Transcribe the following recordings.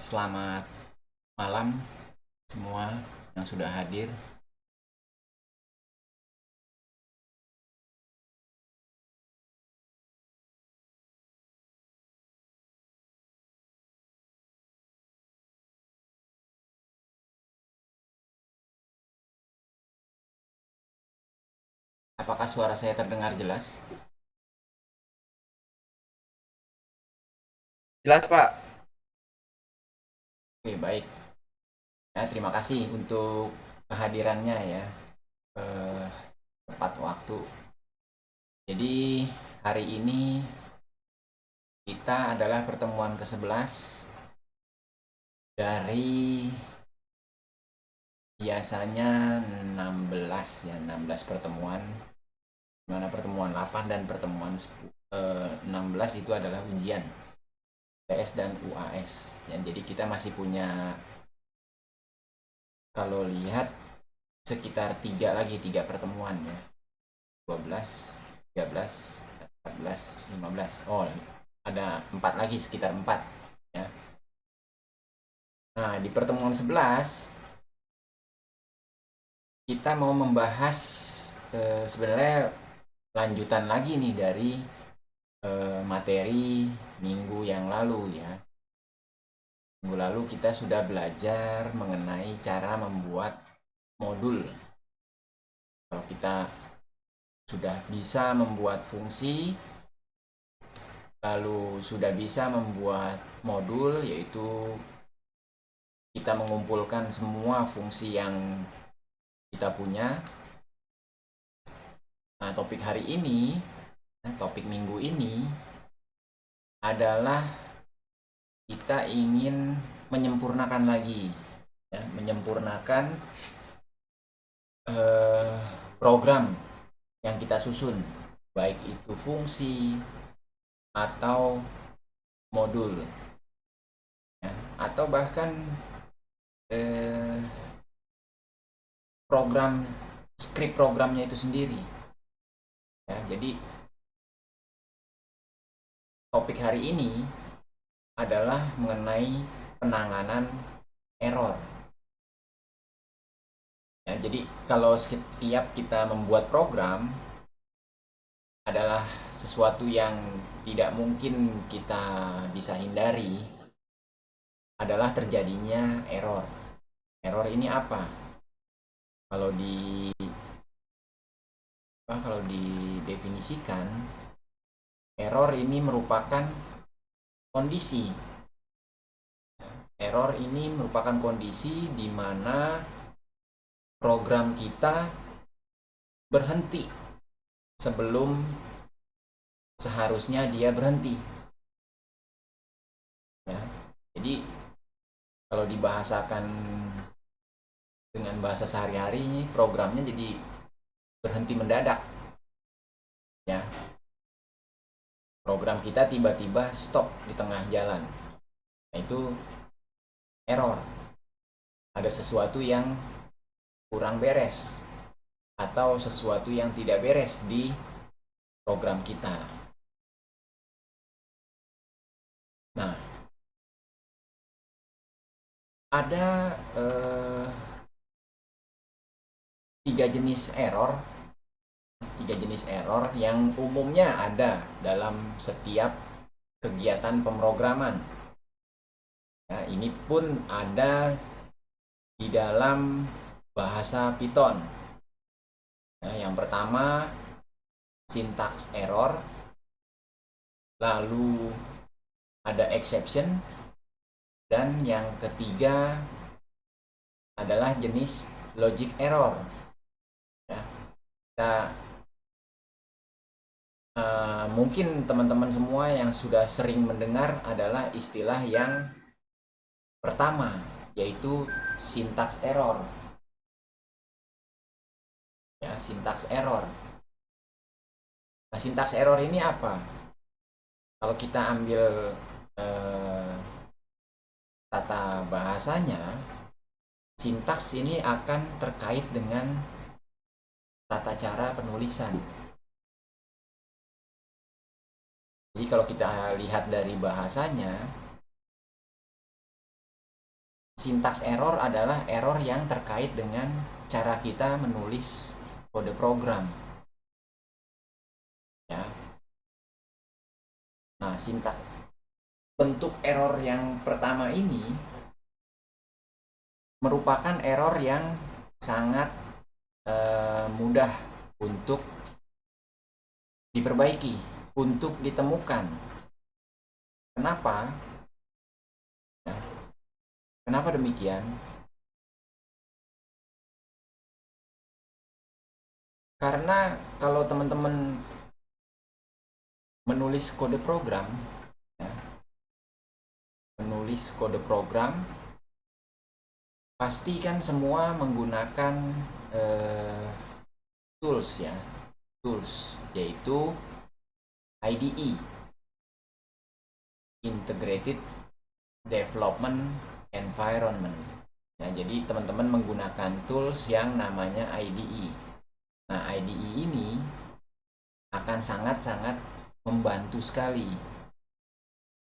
Selamat malam semua yang sudah hadir. Apakah suara saya terdengar jelas? Jelas, Pak. Oke, baik. Ya, terima kasih untuk kehadirannya ya. Eh, Tepat waktu. Jadi hari ini kita adalah pertemuan ke-11 dari biasanya 16 ya, 16 pertemuan. Mana pertemuan 8 dan pertemuan 16 itu adalah ujian PS dan UAS. Ya, jadi kita masih punya, kalau lihat, sekitar tiga pertemuan ya, 12, 13, 14, 15. Oh, ada 4 lagi, sekitar 4 ya. Nah, di pertemuan 11 kita mau membahas sebenarnya lanjutan lagi nih dari materi minggu yang lalu ya. Minggu lalu kita sudah belajar mengenai cara membuat modul. Kalau kita sudah bisa membuat fungsi, lalu sudah bisa membuat modul, yaitu kita mengumpulkan semua fungsi yang kita punya. Nah, topik hari ini, topik minggu ini adalah kita ingin menyempurnakan lagi, ya, menyempurnakan eh, program yang kita susun, baik itu fungsi atau modul, ya, atau bahkan eh, program script programnya itu sendiri. Ya, jadi topik hari ini adalah mengenai penanganan error. Ya, jadi kalau setiap kita membuat program adalah sesuatu yang tidak mungkin kita bisa hindari, adalah terjadinya error. Error ini apa? Kalau di kalau didefinisikan, error ini merupakan kondisi. Error ini merupakan kondisi di mana program kita berhenti sebelum seharusnya dia berhenti. Ya. Jadi kalau dibahasakan dengan bahasa sehari-hari, programnya jadi berhenti mendadak. Ya, program kita tiba-tiba stop di tengah jalan. Nah, itu error. Ada sesuatu yang kurang beres atau sesuatu yang tidak beres di program kita. Nah, ada tiga jenis error, yang umumnya ada dalam setiap kegiatan pemrograman. Nah, ini pun ada di dalam bahasa Python. Nah, yang pertama syntax error, lalu ada exception, dan yang ketiga adalah jenis logic error. Ya, kita mungkin teman-teman semua yang sudah sering mendengar adalah istilah yang pertama, yaitu syntax error. Ya, syntax error. Nah, syntax error ini apa? Kalau kita ambil eh, tata bahasanya, sintaks ini akan terkait dengan tata cara penulisan. Jadi kalau kita lihat dari bahasanya, Sintaks error adalah error yang terkait dengan cara kita menulis kode program. Ya. Nah, bentuk error yang pertama ini merupakan error yang sangat mudah untuk diperbaiki, untuk ditemukan. Kenapa? Ya. Kenapa demikian? Karena kalau teman-teman menulis kode program, ya, pasti kan semua menggunakan tools, yaitu IDE, Integrated Development Environment. Nah, jadi teman-teman menggunakan tools yang namanya IDE. Nah, IDE ini akan sangat-sangat membantu sekali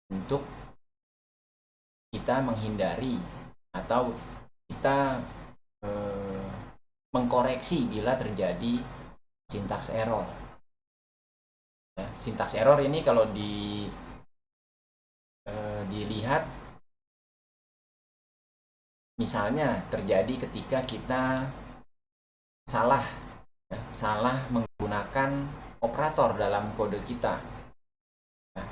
untuk kita menghindari atau kita mengkoreksi bila terjadi sintaks error. Ya, sintaks error ini kalau dilihat, misalnya terjadi ketika kita salah menggunakan operator dalam kode kita. Ya,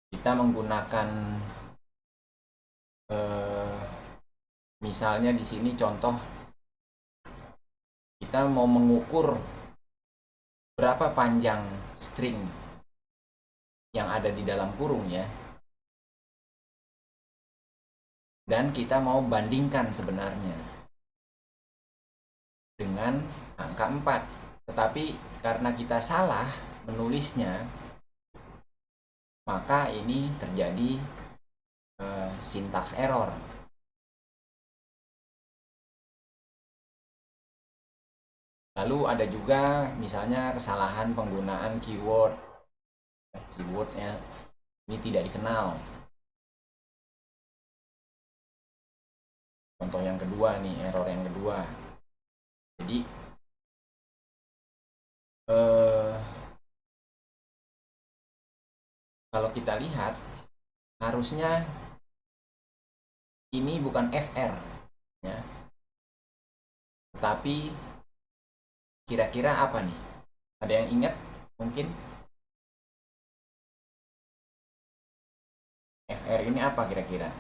kita menggunakan misalnya di sini contoh, kita mau mengukur berapa panjang string yang ada di dalam kurung, ya, dan kita mau bandingkan sebenarnya dengan angka 4, tetapi karena kita salah menulisnya, maka ini terjadi sintaks error. Lalu ada juga misalnya kesalahan penggunaan keywordnya ini tidak dikenal. Contoh yang kedua nih, error yang kedua. Jadi kalau kita lihat, harusnya ini bukan FR, ya, tetapi kira-kira apa nih? Ada yang ingat mungkin? FR ini apa kira-kira?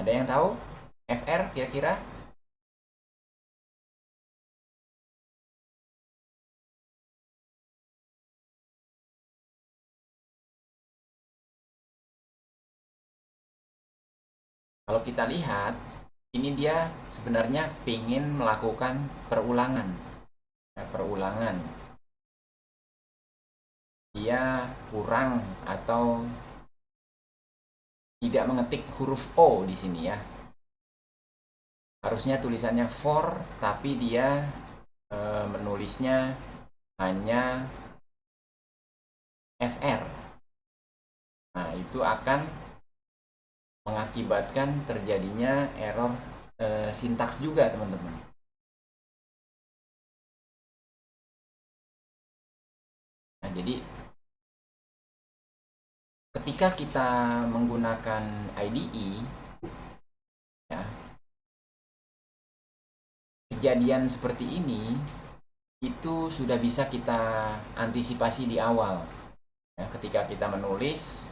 Ada yang tahu? FR kira-kira? Kalau kita lihat, ini dia sebenarnya ingin melakukan perulangan. Ya, perulangan. Dia kurang atau tidak mengetik huruf O di sini, ya. Harusnya tulisannya for, tapi dia menulisnya hanya FR. Nah, itu akan mengakibatkan terjadinya error sintaks juga, teman-teman. Nah, jadi ketika kita menggunakan IDE, ya, kejadian seperti ini itu sudah bisa kita antisipasi di awal, ya, ketika kita menulis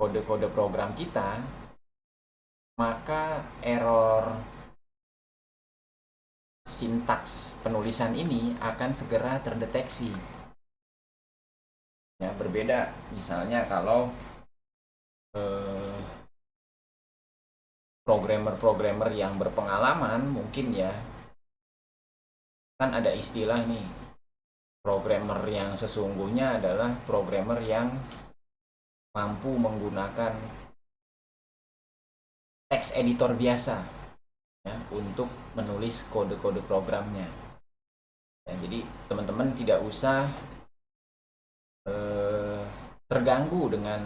kode-kode program kita, maka error sintaks penulisan ini akan segera terdeteksi. Ya, berbeda misalnya kalau programmer-programmer yang berpengalaman, mungkin, ya, kan ada istilah nih, Programmer yang sesungguhnya adalah programmer yang mampu menggunakan text editor biasa ya, untuk menulis kode-kode programnya. Ya, jadi teman-teman tidak usah terganggu dengan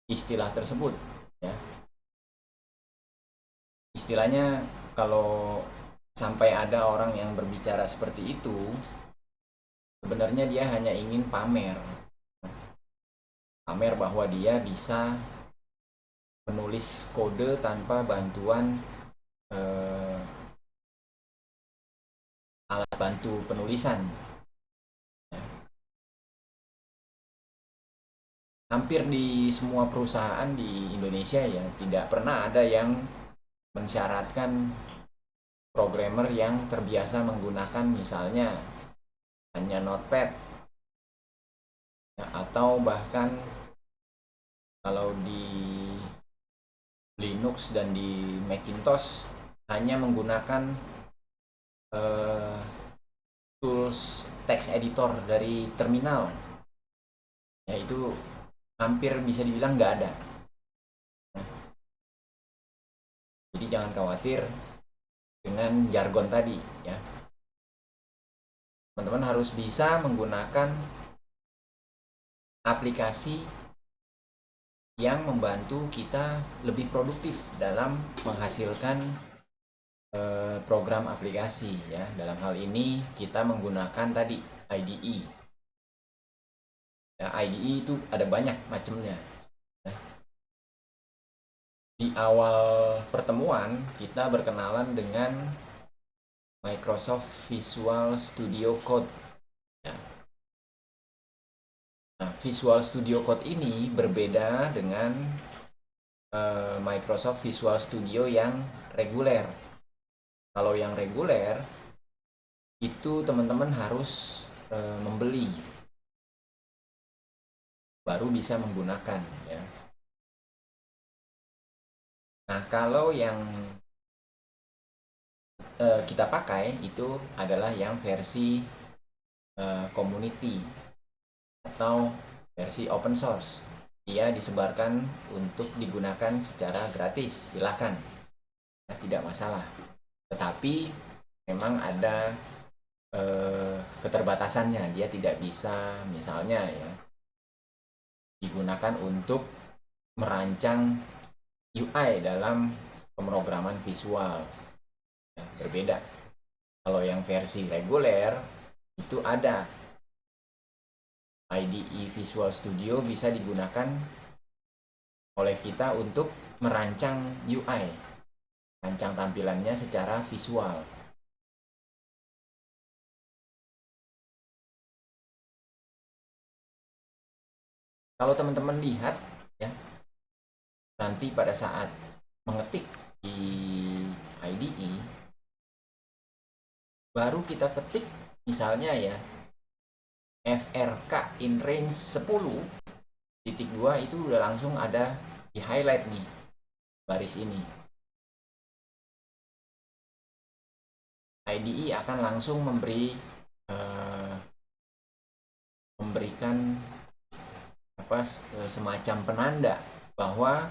istilah tersebut. Ya. Istilahnya kalau sampai ada orang yang berbicara seperti itu, sebenarnya dia hanya ingin pamer bahwa dia bisa menulis kode tanpa bantuan alat bantu penulisan. Hampir di semua perusahaan di Indonesia ya tidak pernah ada yang mensyaratkan programmer yang terbiasa menggunakan misalnya hanya Notepad ya, atau bahkan kalau di Linux dan di Macintosh hanya menggunakan tools text editor dari terminal, yaitu hampir bisa dibilang nggak ada. Jadi jangan khawatir dengan jargon tadi ya. Teman-teman harus bisa menggunakan aplikasi yang membantu kita lebih produktif dalam menghasilkan program aplikasi ya. Dalam hal ini kita menggunakan tadi IDE. Ya, IDE itu ada banyak macamnya. Di awal pertemuan kita berkenalan dengan Microsoft Visual Studio Code. Ya. Nah, Visual Studio Code ini berbeda dengan Microsoft Visual Studio yang reguler. Kalau yang reguler itu teman-teman harus membeli baru bisa menggunakan ya. Nah, kalau yang kita pakai itu adalah yang versi community atau versi open source. Dia disebarkan untuk digunakan secara gratis, silahkan, nah, tidak masalah. Tetapi memang ada keterbatasannya, dia tidak bisa misalnya ya digunakan untuk merancang UI dalam pemrograman visual ya, berbeda. Kalau yang versi reguler itu ada IDE Visual Studio bisa digunakan oleh kita untuk merancang UI, rancang tampilannya secara visual. Kalau teman-teman lihat ya, nanti pada saat mengetik di IDE, baru kita ketik misalnya ya FRK in range 10.2 itu udah langsung ada di highlight nih baris ini. IDE akan langsung memberikan semacam penanda bahwa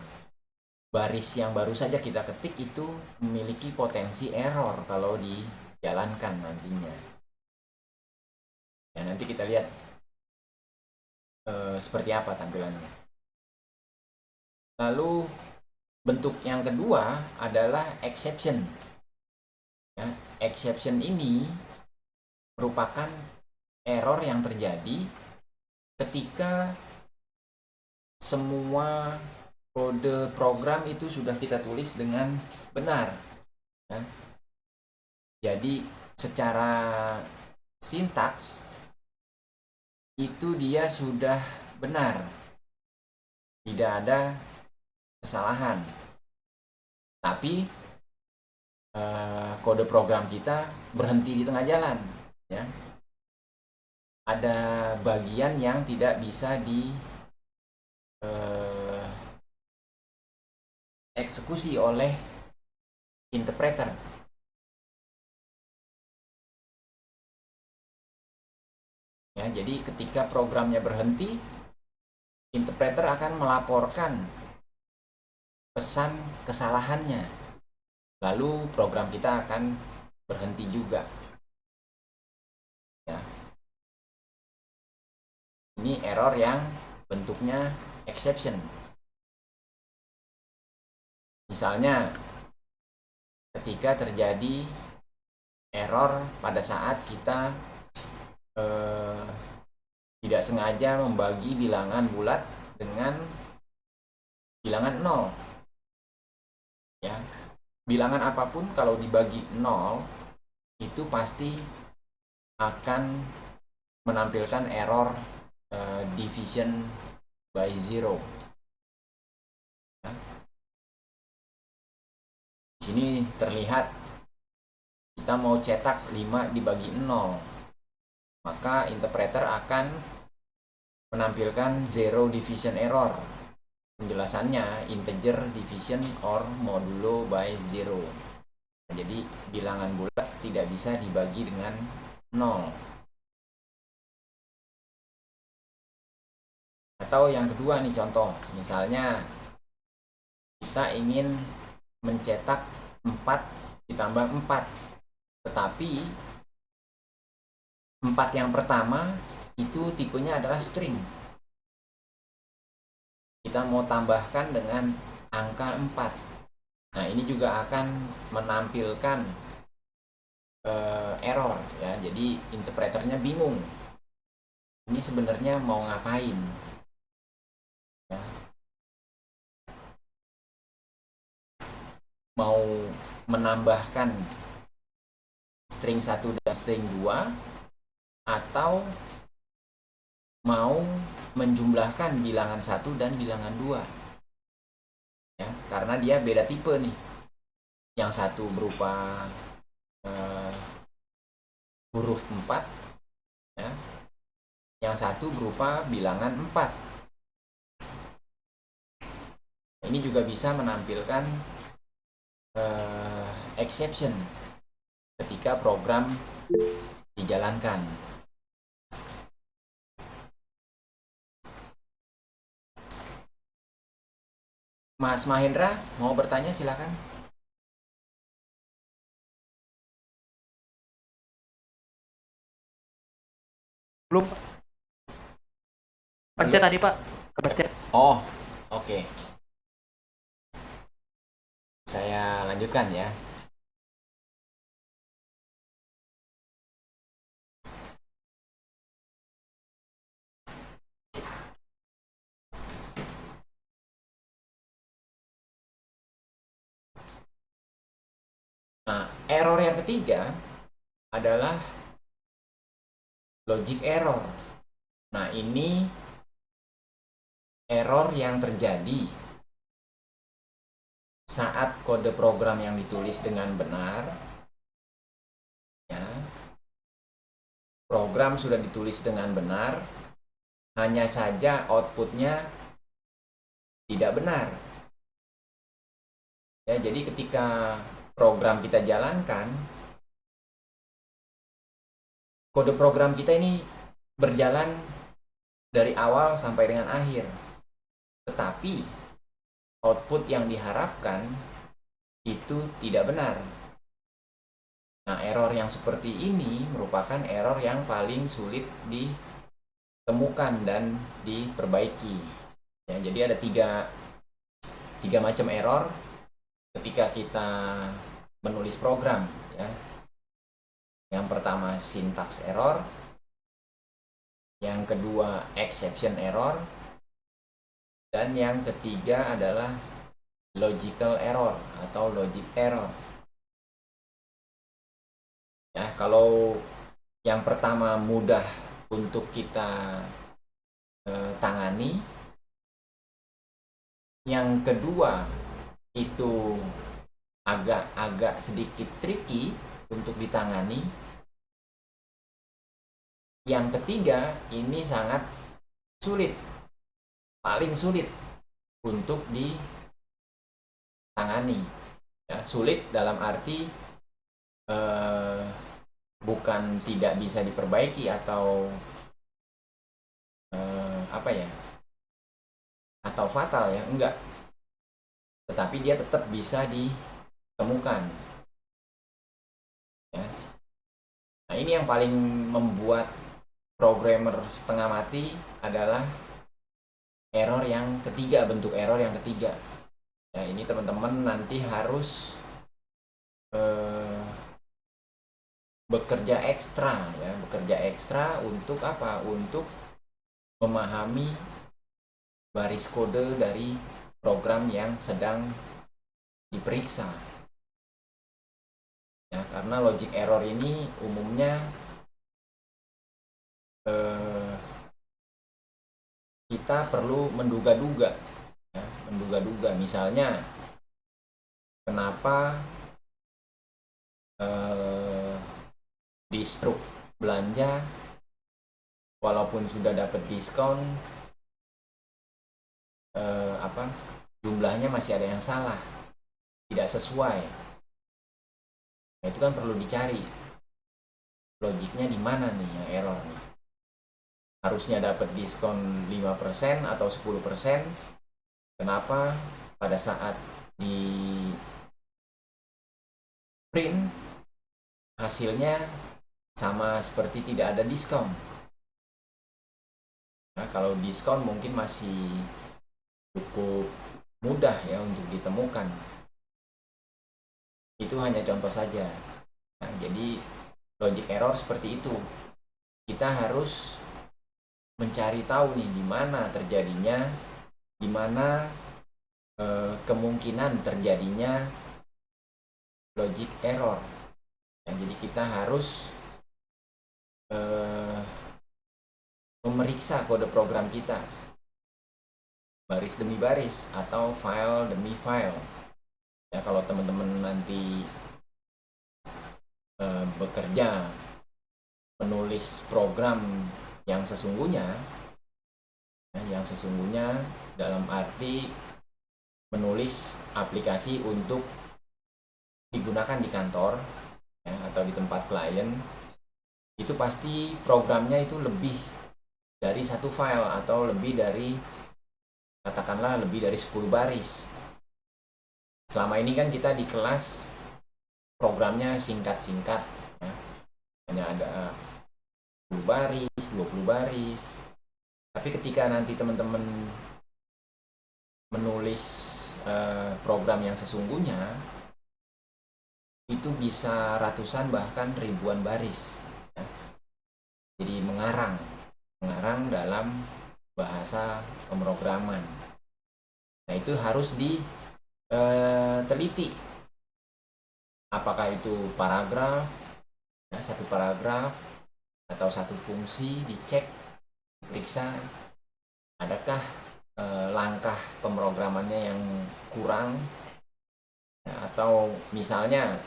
baris yang baru saja kita ketik itu memiliki potensi error kalau dijalankan nantinya. Ya, nanti kita lihat seperti apa tampilannya. Lalu bentuk yang kedua adalah exception. Ya, exception ini merupakan error yang terjadi ketika semua kode program itu sudah kita tulis dengan benar ya. Jadi secara sintaks itu dia sudah benar, tidak ada kesalahan, tapi kode program kita berhenti di tengah jalan ya. Ada bagian yang tidak bisa di eksekusi oleh interpreter. Ya, jadi ketika programnya berhenti, interpreter akan melaporkan pesan kesalahannya. Lalu program kita akan berhenti juga. Ya. Ini error yang bentuknya exception. Misalnya ketika terjadi error pada saat kita tidak sengaja membagi bilangan bulat dengan bilangan 0. Ya. Bilangan apapun kalau dibagi 0 itu pasti akan menampilkan error division by 0. Ya. Di sini terlihat kita mau cetak 5 dibagi 0, maka interpreter akan menampilkan zero division error. Penjelasannya integer division or modulo by 0. Jadi bilangan bulat tidak bisa dibagi dengan 0. Atau yang kedua nih contoh, misalnya kita ingin mencetak 4 ditambah 4, tetapi 4 yang pertama itu tipenya adalah string. Kita mau tambahkan dengan angka 4. Nah, ini juga akan menampilkan error ya. Jadi interpreternya bingung. Ini sebenarnya mau ngapain? Ya. Mau menambahkan string 1 dan string 2 atau mau menjumlahkan bilangan 1 dan bilangan 2. Ya, karena dia beda tipe nih. Yang satu berupa huruf 4 ya. Yang satu berupa bilangan 4. Ini juga bisa menampilkan exception ketika program dijalankan. Mas Mahendra mau bertanya, silakan. Belum pencet tadi Pak, kepencet. Oh, oke. Saya lanjutkan ya. Nah, error yang ketiga adalah logic error. Nah, ini error yang terjadi saat kode program yang ditulis dengan benar, ya, program sudah ditulis dengan benar, hanya saja outputnya tidak benar. Ya, jadi ketika program kita jalankan, kode program kita ini berjalan dari awal sampai dengan akhir, tetapi output yang diharapkan itu tidak benar. Nah, error yang seperti ini merupakan error yang paling sulit ditemukan dan diperbaiki. Ya, jadi ada tiga macam error ketika kita menulis program. Ya. Yang pertama syntax error, yang kedua exception error, dan yang ketiga adalah logical error atau logic error. Ya, kalau yang pertama mudah untuk kita tangani, yang kedua itu agak sedikit tricky untuk ditangani, yang ketiga ini sangat sulit, paling sulit untuk ditangani. Ya, sulit dalam arti bukan tidak bisa diperbaiki atau apa ya, atau fatal ya, enggak, tetapi dia tetap bisa ditemukan ya. Nah, ini yang paling membuat programmer setengah mati adalah error yang ketiga, bentuk error yang ketiga. Ya, ini teman-teman nanti harus bekerja ekstra ya, bekerja ekstra untuk apa? Untuk memahami baris kode dari program yang sedang diperiksa. Ya, karena logic error ini umumnya kita perlu menduga-duga ya, menduga-duga. Misalnya kenapa di struk belanja walaupun sudah dapat diskon jumlahnya masih ada yang salah, tidak sesuai. Nah, itu kan perlu dicari logiknya di mana nih yang error nih. Harusnya dapat diskon 5% atau 10%, kenapa pada saat di print hasilnya sama seperti tidak ada diskon. Nah, kalau diskon mungkin masih cukup mudah ya untuk ditemukan. Itu hanya contoh saja. Nah, jadi logic error seperti itu. Kita harus mencari tahu nih di mana terjadinya, di mana kemungkinan terjadinya logic error. Nah, jadi kita harus memeriksa kode program kita baris demi baris atau file demi file. Ya, kalau teman-teman nanti bekerja menulis program yang sesungguhnya, yang sesungguhnya dalam arti menulis aplikasi untuk digunakan di kantor ya, atau di tempat klien, itu pasti programnya itu lebih dari satu file atau lebih dari, katakanlah lebih dari 10 baris. Selama ini kan kita di kelas programnya singkat-singkat ya. Hanya ada 10 baris, 20 baris. Tapi ketika nanti teman-teman menulis program yang sesungguhnya, itu bisa ratusan bahkan ribuan baris ya. Jadi mengarang dalam bahasa pemrograman. Nah, itu harus diteliti apakah itu paragraf ya, satu paragraf atau satu fungsi, dicek, diperiksa adakah langkah pemrogramannya yang kurang ya, atau misalnya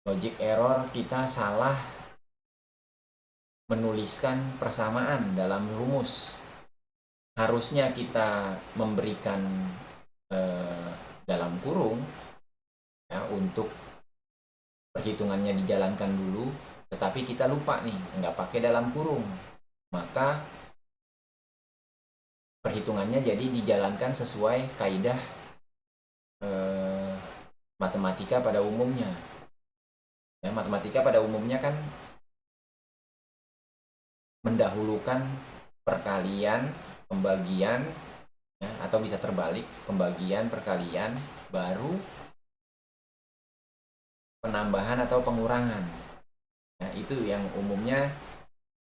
logic error kita salah menuliskan persamaan dalam rumus. Harusnya kita memberikan dalam kurung ya, untuk perhitungannya dijalankan dulu, tetapi kita lupa nih nggak pakai dalam kurung, maka perhitungannya jadi dijalankan sesuai kaidah matematika pada umumnya ya. Matematika pada umumnya kan mendahulukan perkalian, pembagian ya, atau bisa terbalik, pembagian, perkalian, baru penambahan atau pengurangan ya, itu yang umumnya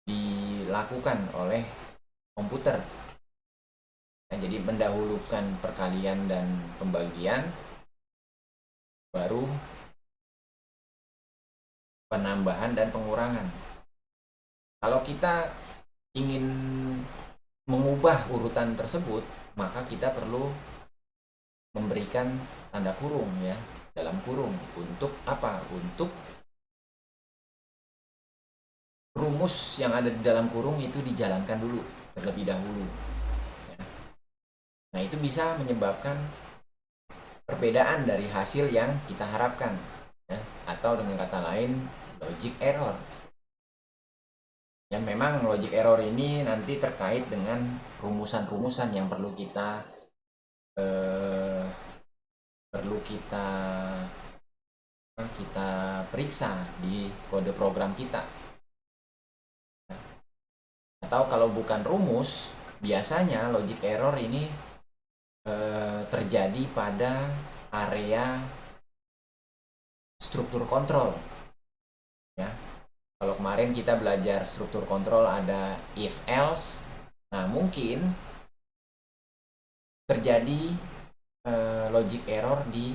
dilakukan oleh komputer ya, jadi mendahulukan perkalian dan pembagian, baru penambahan dan pengurangan. Kalau kita ingin mengubah urutan tersebut, maka kita perlu memberikan tanda kurung ya, dalam kurung. Untuk apa? Untuk rumus yang ada di dalam kurung itu dijalankan dulu terlebih dahulu ya. Nah, itu bisa menyebabkan perbedaan dari hasil yang kita harapkan ya, atau dengan kata lain logic error. Ya, memang logic error ini nanti terkait dengan rumusan-rumusan yang perlu kita eh, kita periksa di kode program kita. Atau kalau bukan rumus, biasanya logic error ini terjadi pada area struktur kontrol. Ya, kalau kemarin kita belajar struktur kontrol ada if else, nah mungkin terjadi logic error di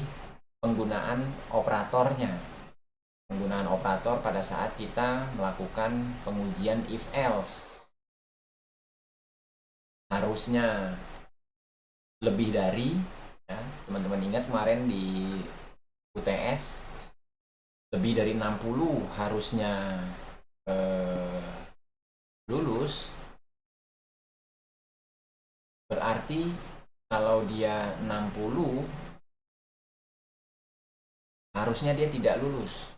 penggunaan operatornya. Penggunaan operator pada saat kita melakukan pengujian if else. Harusnya lebih dari, ya, teman-teman ingat kemarin di UTS lebih dari 60 harusnya lulus. Berarti kalau dia 60 harusnya dia tidak lulus.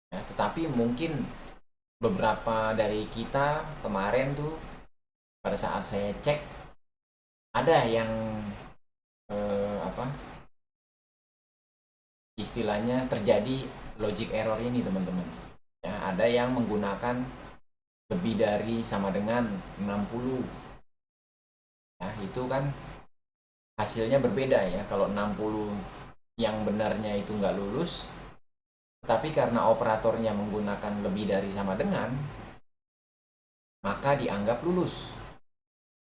Ya, tetapi mungkin beberapa dari kita kemarin tuh pada saat saya cek ada yang istilahnya terjadi logic error ini, teman-teman. Ya, ada yang menggunakan lebih dari sama dengan 60. Ya, itu kan hasilnya berbeda ya. Kalau 60 yang benarnya itu nggak lulus, tapi karena operatornya menggunakan lebih dari sama dengan, maka dianggap lulus.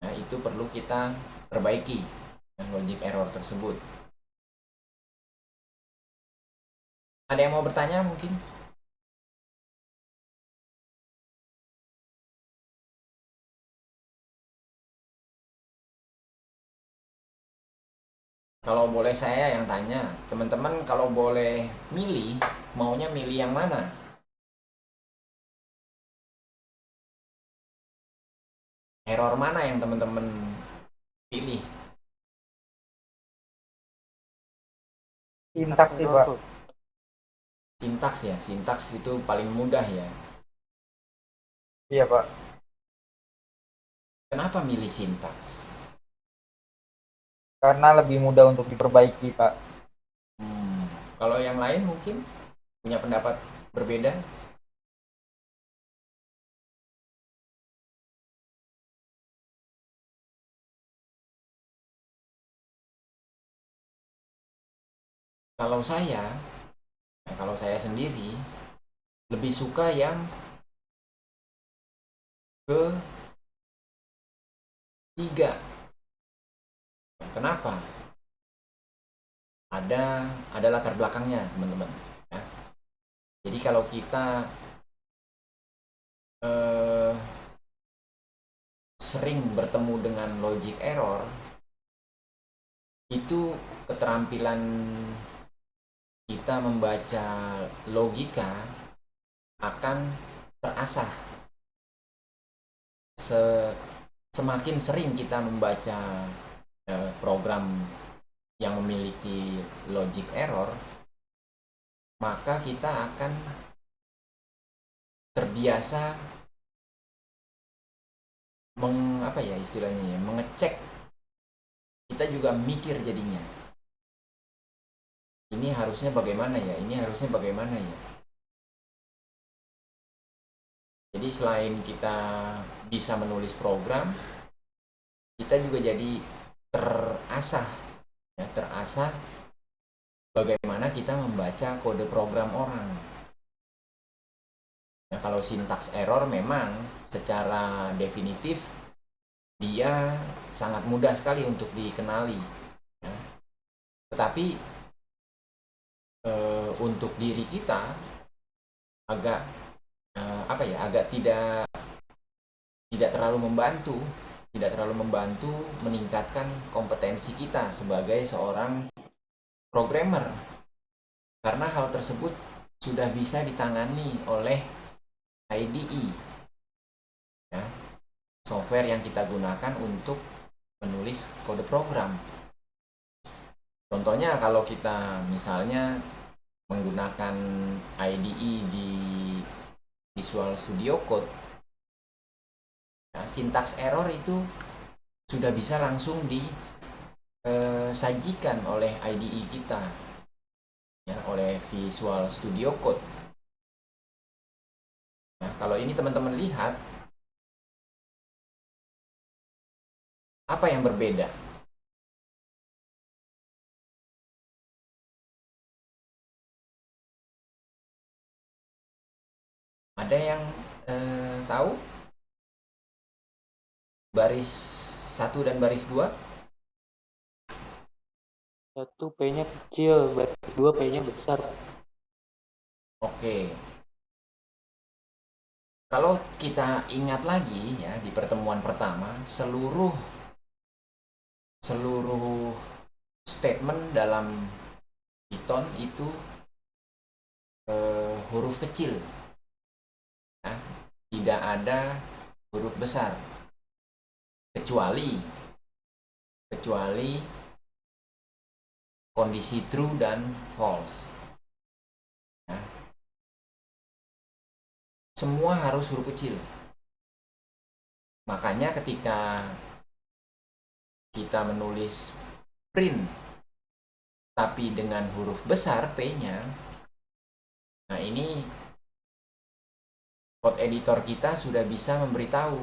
Nah, itu perlu kita perbaiki logic error tersebut. Ada yang mau bertanya mungkin? Kalau boleh saya yang tanya, teman-teman kalau boleh milih, maunya milih yang mana? Error mana yang teman-teman pilih? Sintaks sih, Pak. Sintaks ya, sintaks itu paling mudah ya. Iya, Pak. Kenapa milih sintaks? Karena lebih mudah untuk diperbaiki, Pak. Kalau yang lain mungkin punya pendapat berbeda? Kalau saya sendiri lebih suka yang ketiga. Kenapa? Ada latar belakangnya, teman-teman. Ya. Jadi kalau kita sering bertemu dengan logic error, itu keterampilan kita membaca logika akan terasah. Semakin sering kita membaca program yang memiliki logic error, maka kita akan terbiasa mengecek. Kita juga mikir jadinya. Ini harusnya bagaimana ya? Ini harusnya bagaimana ya? Jadi selain kita bisa menulis program, kita juga jadi terasah bagaimana kita membaca kode program orang. Nah, kalau sintaks error memang secara definitif dia sangat mudah sekali untuk dikenali. Ya. Tetapi untuk diri kita agak tidak terlalu membantu meningkatkan kompetensi kita sebagai seorang programmer, karena hal tersebut sudah bisa ditangani oleh IDE, ya, software yang kita gunakan untuk menulis kode program. Contohnya kalau kita misalnya menggunakan IDE di Visual Studio Code, nah, syntax error itu sudah bisa langsung disajikan oleh IDE kita, ya, oleh Visual Studio Code. Nah, kalau ini teman-teman lihat, apa yang berbeda? Ada yang tahu baris 1 dan baris 2? Satu P-nya kecil, baris dua P-nya besar. Oke. Kalau kita ingat lagi ya di pertemuan pertama, seluruh statement dalam Python itu huruf kecil, ya. Tidak ada huruf besar, kecuali kondisi true dan false. Ya. Semua harus huruf kecil. Makanya ketika kita menulis print tapi dengan huruf besar P-nya, nah ini code editor kita sudah bisa memberitahu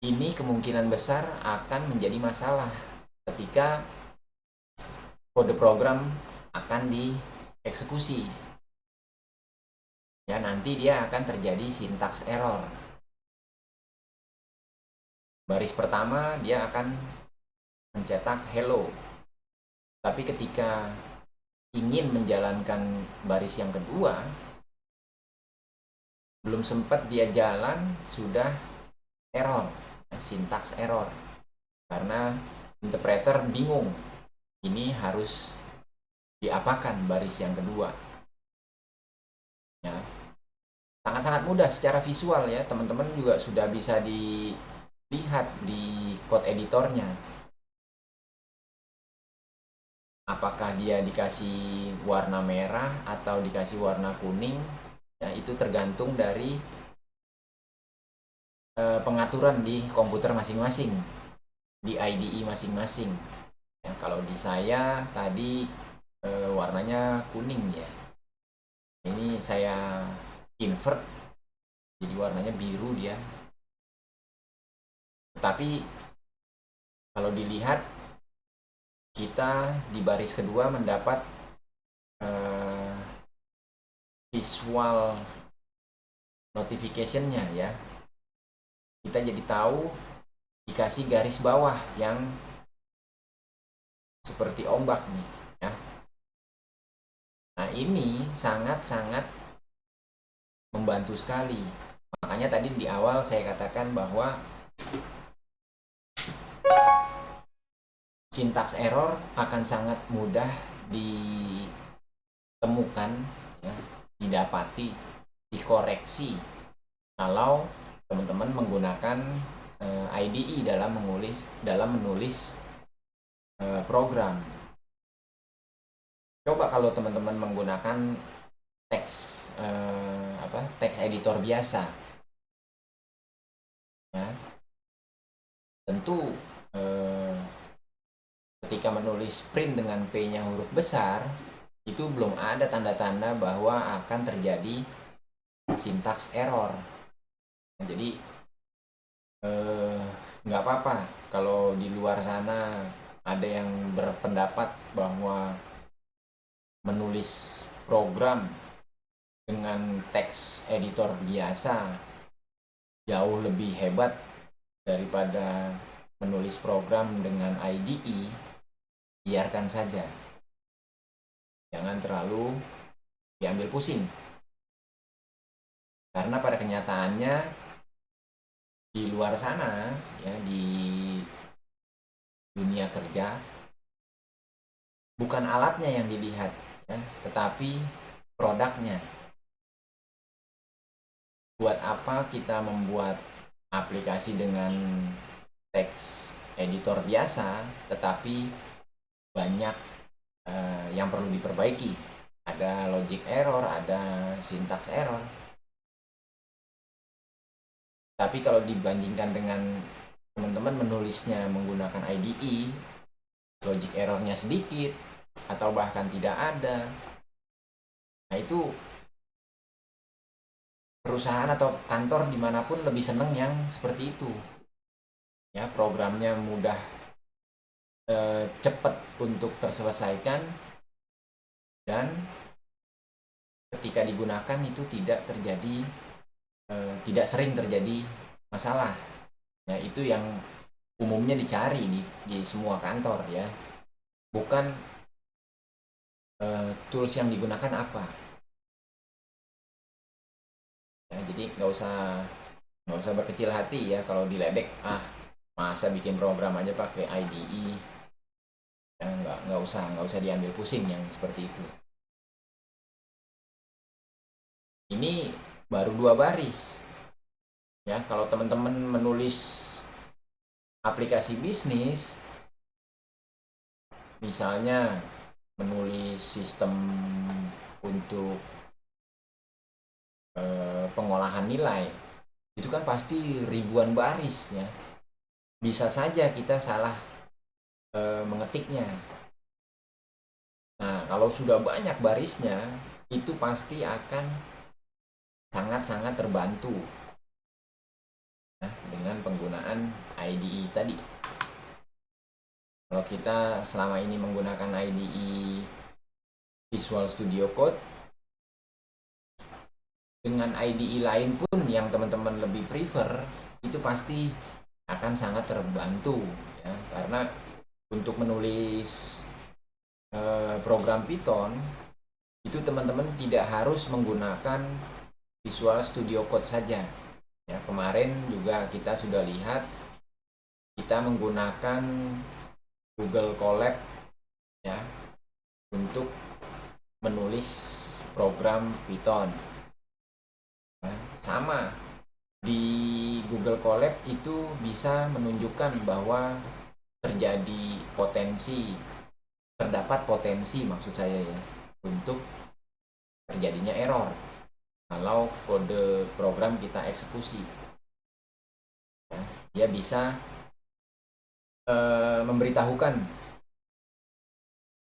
ini kemungkinan besar akan menjadi masalah ketika kode program akan dieksekusi. Ya, nanti dia akan terjadi syntax error. Baris pertama dia akan mencetak hello. Tapi ketika ingin menjalankan baris yang kedua, belum sempat dia jalan sudah error, syntax error. Karena interpreter bingung, ini harus diapakan baris yang kedua. Ya. Sangat-sangat mudah secara visual ya, teman-teman juga sudah bisa dilihat di code editornya. Apakah dia dikasih warna merah atau dikasih warna kuning, ya itu tergantung dari pengaturan di komputer masing-masing, di IDE masing-masing. Ya, kalau di saya tadi warnanya kuning ya. Ini saya invert jadi warnanya biru dia. Tetapi kalau dilihat kita di baris kedua mendapat visual notification-nya ya. Kita jadi tahu dikasih garis bawah yang seperti ombak nih ya. Nah, ini sangat-sangat membantu sekali. Makanya tadi di awal saya katakan bahwa syntax error akan sangat mudah ditemukan, ya, didapati, dikoreksi kalau teman-teman menggunakan IDE dalam menulis program. Coba kalau teman-teman menggunakan teks editor biasa, ya, tentu ketika menulis print dengan P-nya huruf besar itu belum ada tanda-tanda bahwa akan terjadi syntax error. Nah, jadi nggak apa-apa kalau di luar sana ada yang berpendapat bahwa menulis program dengan teks editor biasa jauh lebih hebat daripada menulis program dengan IDE. Biarkan saja, jangan terlalu diambil pusing, karena pada kenyataannya di luar sana ya, di dunia kerja bukan alatnya yang dilihat ya, tetapi produknya. Buat apa kita membuat aplikasi dengan teks editor biasa tetapi banyak yang perlu diperbaiki, ada logic error, ada syntax error. Tapi kalau dibandingkan dengan teman-teman menulisnya menggunakan IDE, logic errornya sedikit atau bahkan tidak ada. Nah itu perusahaan atau kantor dimanapun lebih seneng yang seperti itu. Ya, programnya mudah, cepat untuk terselesaikan, dan ketika digunakan itu tidak terjadi, tidak sering terjadi masalah. Nah itu yang umumnya dicari di semua kantor ya, bukan tools yang digunakan apa ya. Jadi nggak usah berkecil hati ya kalau diledek, masa bikin program aja pakai IDE ya. Nggak usah diambil pusing yang seperti itu. Ini baru 2 baris ya. Kalau teman-teman menulis aplikasi bisnis, misalnya menulis sistem untuk pengolahan nilai, itu kan pasti ribuan baris ya. Bisa saja kita salah mengetiknya. Nah kalau sudah banyak barisnya, itu pasti akan sangat-sangat terbantu dengan penggunaan IDE tadi. Kalau kita selama ini menggunakan IDE Visual Studio Code, dengan IDE lain pun yang teman-teman lebih prefer, itu pasti akan sangat terbantu ya. Karena untuk menulis program Python itu teman-teman tidak harus menggunakan Visual Studio Code saja ya. Kemarin juga kita sudah lihat, kita menggunakan Google Colab ya untuk menulis program Python. Sama, di Google Colab itu bisa menunjukkan bahwa terdapat potensi maksud saya ya, untuk terjadinya error kalau kode program kita eksekusi ya. Dia bisa memberitahukan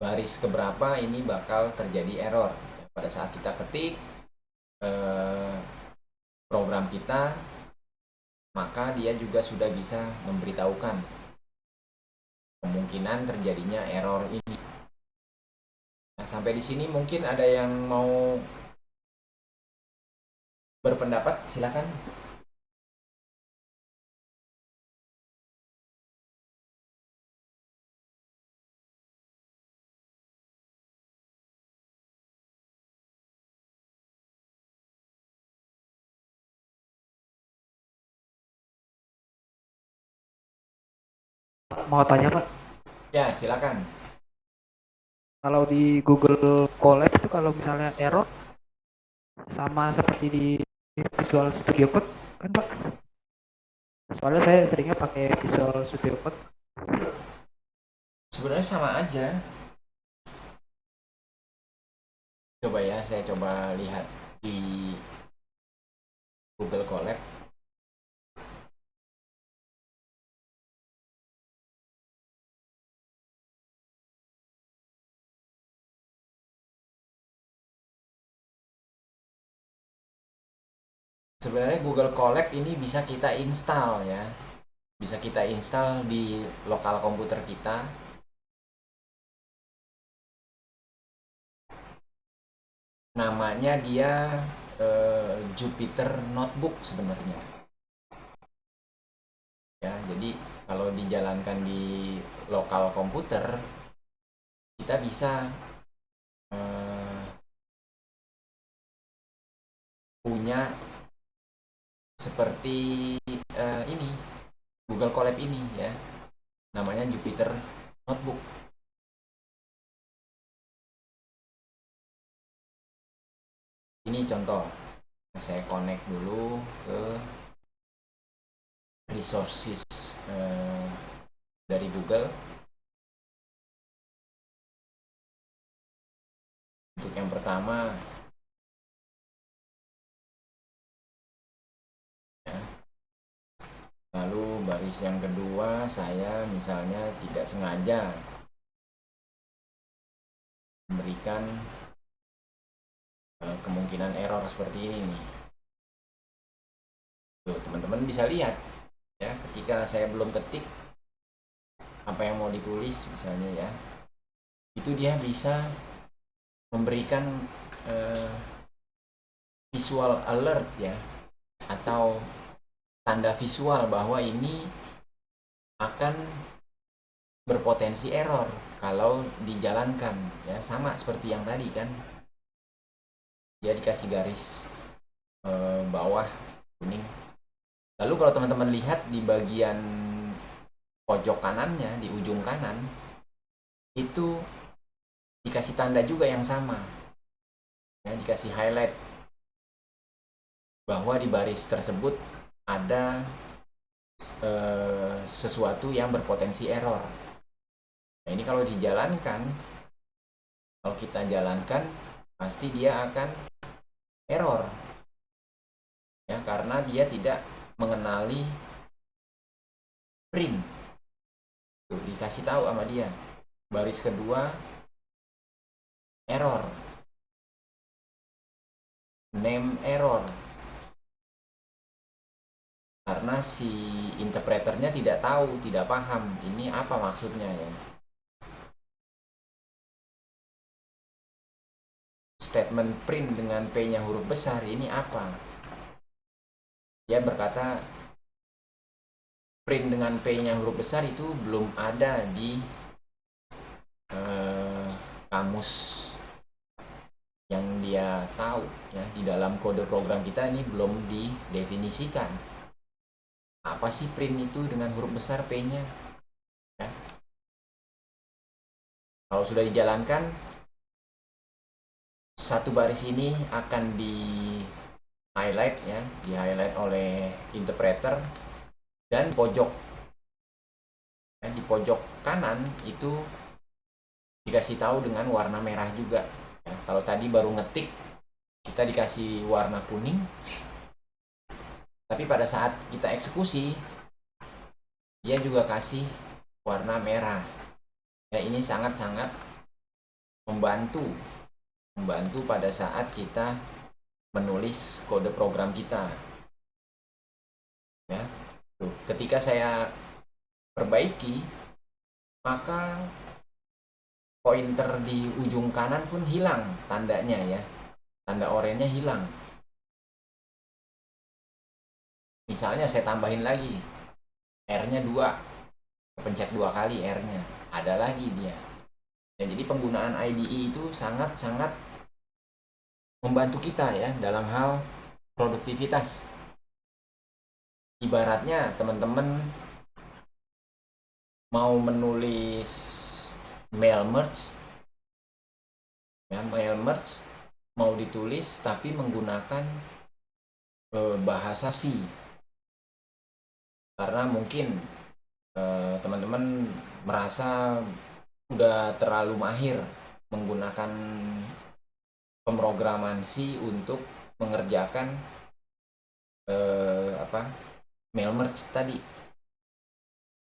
baris keberapa ini bakal terjadi error ya. Pada saat kita ketik program kita, maka dia juga sudah bisa memberitahukan kemungkinan terjadinya error ini. Nah, sampai di sini mungkin ada yang mau berpendapat, silakan. Mau tanya Pak, Ya, silakan. kalau di Google Colab itu kalau misalnya error sama seperti di Visual Studio Code kan Pak? Soalnya saya seringnya pakai Visual Studio Code. Sebenarnya sama aja. Coba ya, saya coba lihat di Google Colab. Sebenarnya Google Colab ini bisa kita install ya. Bisa kita install di lokal komputer kita. Namanya dia Jupyter Notebook sebenarnya. Ya, jadi kalau dijalankan di lokal komputer, kita bisa punya seperti ini, Google Colab ini ya. Namanya Jupyter Notebook. Ini contoh. Saya connect dulu ke resources dari Google. Untuk yang pertama ya, baris yang kedua saya misalnya tidak sengaja memberikan kemungkinan error seperti ini nih. Tuh, teman-teman bisa lihat ya, ketika saya belum ketik apa yang mau ditulis misalnya ya, itu dia bisa memberikan visual alert ya, atau tanda visual bahwa ini akan berpotensi error kalau dijalankan ya, sama seperti yang tadi kan, dia dikasih garis bawah kuning. Lalu kalau teman-teman lihat di bagian pojok kanannya, di ujung kanan itu dikasih tanda juga yang sama ya, dikasih highlight bahwa di baris tersebut ada sesuatu yang berpotensi error. Nah ini kalau dijalankan, kalau kita jalankan pasti dia akan error ya, karena dia tidak mengenali print. Tuh, dikasih tahu sama dia baris kedua error, name error, karena si interpreternya tidak tahu, tidak paham ini apa maksudnya ya. Statement print dengan P-nya huruf besar ini apa? Dia berkata print dengan P-nya huruf besar itu belum ada di kamus yang dia tahu ya, di dalam kode program kita ini belum didefinisikan apa sih print itu dengan huruf besar P-nya ya. Kalau sudah dijalankan, satu baris ini akan di highlight ya, di highlight oleh interpreter, dan pojok ya, di pojok kanan itu dikasih tahu dengan warna merah juga ya. Kalau tadi baru ngetik kita dikasih warna kuning, tapi pada saat kita eksekusi dia juga kasih warna merah ya. Ini sangat-sangat membantu pada saat kita menulis kode program kita ya. Tuh, ketika saya perbaiki, maka pointer di ujung kanan pun hilang tandanya ya, tanda oranye hilang. Misalnya saya tambahin lagi R-nya 2, pencet 2 kali R-nya, ada lagi dia ya. Jadi penggunaan IDE itu sangat-sangat membantu kita ya dalam hal produktivitas. Ibaratnya teman-teman mau menulis mail merge ya, mail merge mau ditulis tapi menggunakan bahasa C, karena mungkin teman-teman merasa udah terlalu mahir menggunakan pemrograman C untuk mengerjakan mail merge tadi.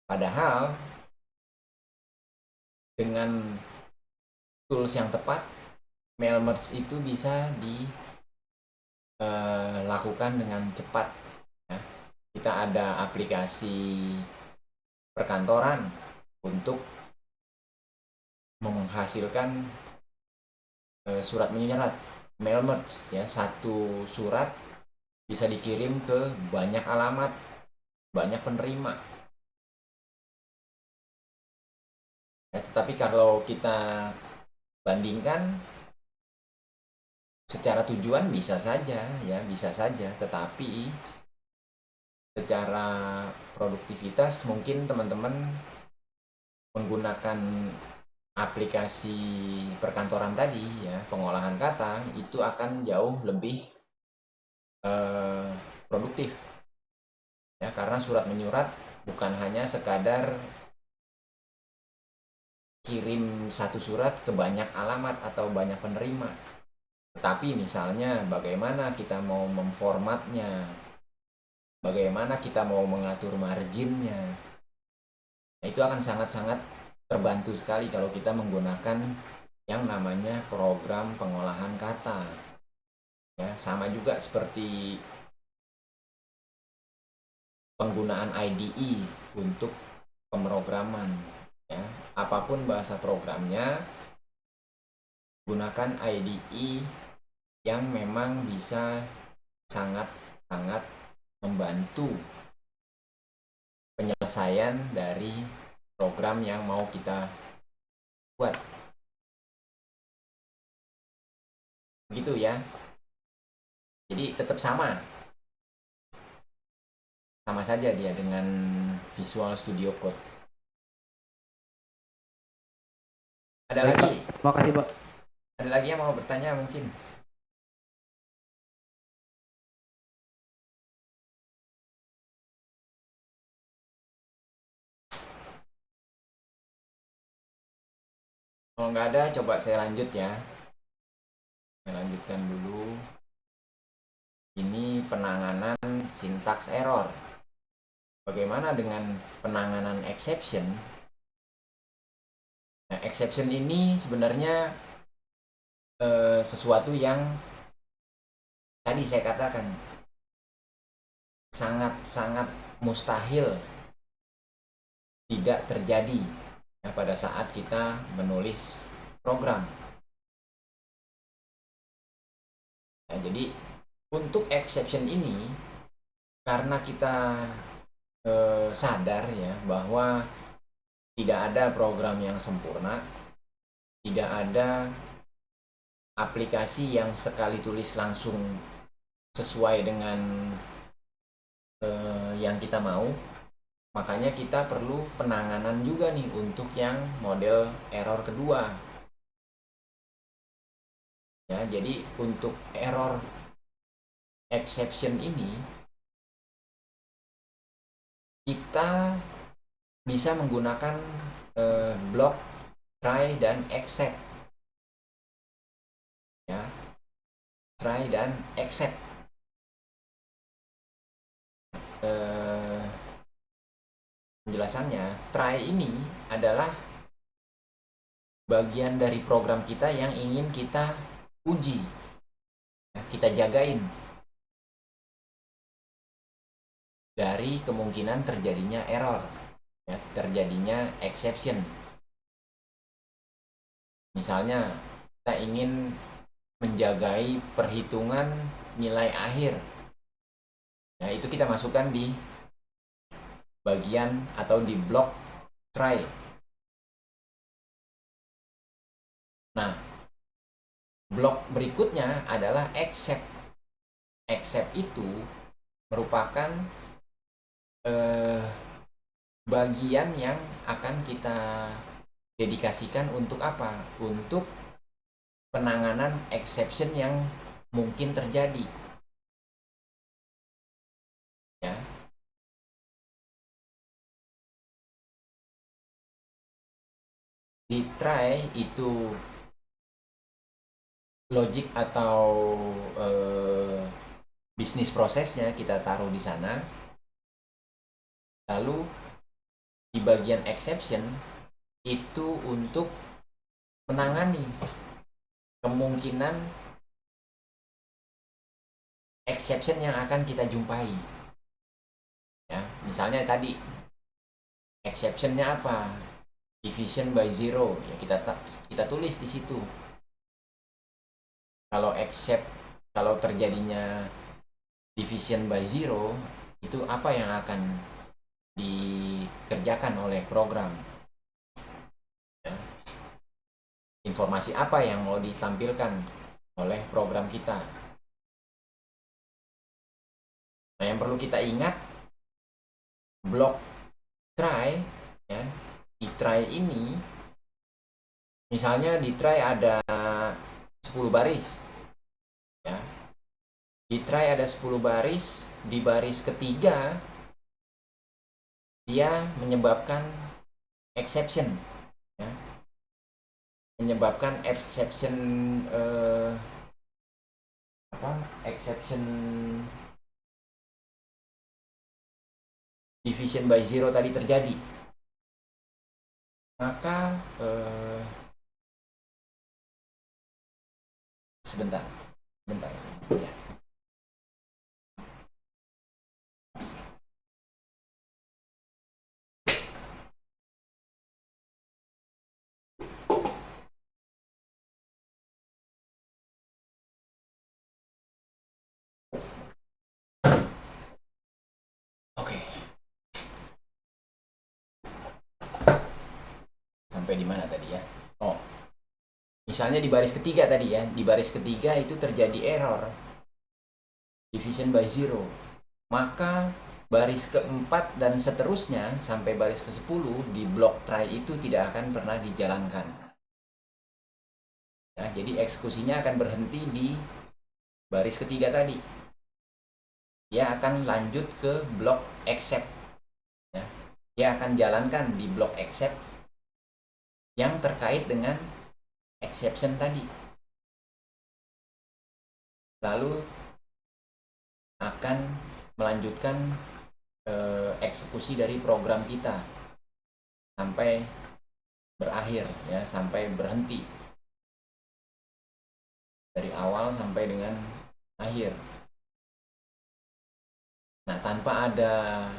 Padahal dengan tools yang tepat, mail merge itu bisa dilakukan dengan cepat ya. Kita ada aplikasi perkantoran untuk menghasilkan surat menyurat, mail merge ya. Satu surat bisa dikirim ke banyak alamat, banyak penerima ya. Tetapi kalau kita bandingkan secara tujuan bisa saja ya, bisa saja, tetapi secara produktivitas mungkin teman-teman menggunakan aplikasi perkantoran tadi ya, pengolahan kata itu akan jauh lebih produktif ya, karena surat menyurat bukan hanya sekadar kirim satu surat ke banyak alamat atau banyak penerima, tetapi misalnya bagaimana kita mau memformatnya bagaimana kita mau mengatur marginnya. Nah, itu akan sangat-sangat terbantu sekali kalau kita menggunakan yang namanya program pengolahan kata. Ya, sama juga seperti penggunaan IDE untuk pemrograman. Ya, apapun bahasa programnya, gunakan IDE yang memang bisa sangat-sangat membantu penyelesaian dari program yang mau kita buat. Begitu ya. Jadi tetap sama saja dia dengan Visual Studio Code. Ada Baik, lagi? Pak. Terima kasih, Pak. Ada lagi yang mau bertanya mungkin? Kalau nggak ada, coba saya lanjut ya. Saya lanjutkan dulu. Ini penanganan sintaks error. Bagaimana dengan penanganan exception? Nah, exception ini sebenarnya sesuatu yang tadi saya katakan sangat-sangat mustahil tidak terjadi ya, pada saat kita menulis program. Nah, jadi untuk exception ini karena kita sadar ya bahwa tidak ada program yang sempurna, tidak ada aplikasi yang sekali tulis langsung sesuai dengan yang kita mau. Makanya kita perlu penanganan juga nih untuk yang model error kedua. Ya, jadi untuk error exception ini kita bisa menggunakan block, try, dan except. Ya, try dan except. Penjelasannya, try ini adalah bagian dari program kita yang ingin kita uji, ya, kita jagain dari kemungkinan terjadinya error, ya, terjadinya exception. Misalnya kita ingin menjagai perhitungan nilai akhir, ya, itu kita masukkan di bagian atau di blok try. Nah, blok berikutnya adalah except. Except itu merupakan bagian yang akan kita dedikasikan untuk apa? Untuk penanganan exception yang mungkin terjadi. Ya. Di try itu logic atau bisnis prosesnya kita taruh di sana. Lalu di bagian exception itu untuk menangani kemungkinan exception yang akan kita jumpai. Ya, misalnya tadi exceptionnya apa? Division by zero, ya kita tulis di situ. Kalau terjadinya division by zero, itu apa yang akan dikerjakan oleh program? Ya. Informasi apa yang mau ditampilkan oleh program kita? Nah, yang perlu kita ingat, blok try, ya, di try ini, misalnya di try ada 10 baris, ya. Di try ada 10 baris, di baris ketiga dia menyebabkan exception, ya. Menyebabkan exception exception division by zero tadi terjadi, maka sebentar ya. Oke. Sampai di mana tadi ya? Oh, misalnya di baris ketiga tadi ya, di baris ketiga itu terjadi error division by zero, maka baris keempat dan seterusnya sampai baris ke-10 di blok try itu tidak akan pernah dijalankan. Ya, jadi eksekusinya akan berhenti di baris ketiga tadi. Dia akan lanjut ke blok accept. Ya, dia akan jalankan di blok accept yang terkait dengan exception tadi. Lalu akan melanjutkan eksekusi dari program kita sampai berakhir ya, sampai berhenti dari awal sampai dengan akhir. Nah, tanpa ada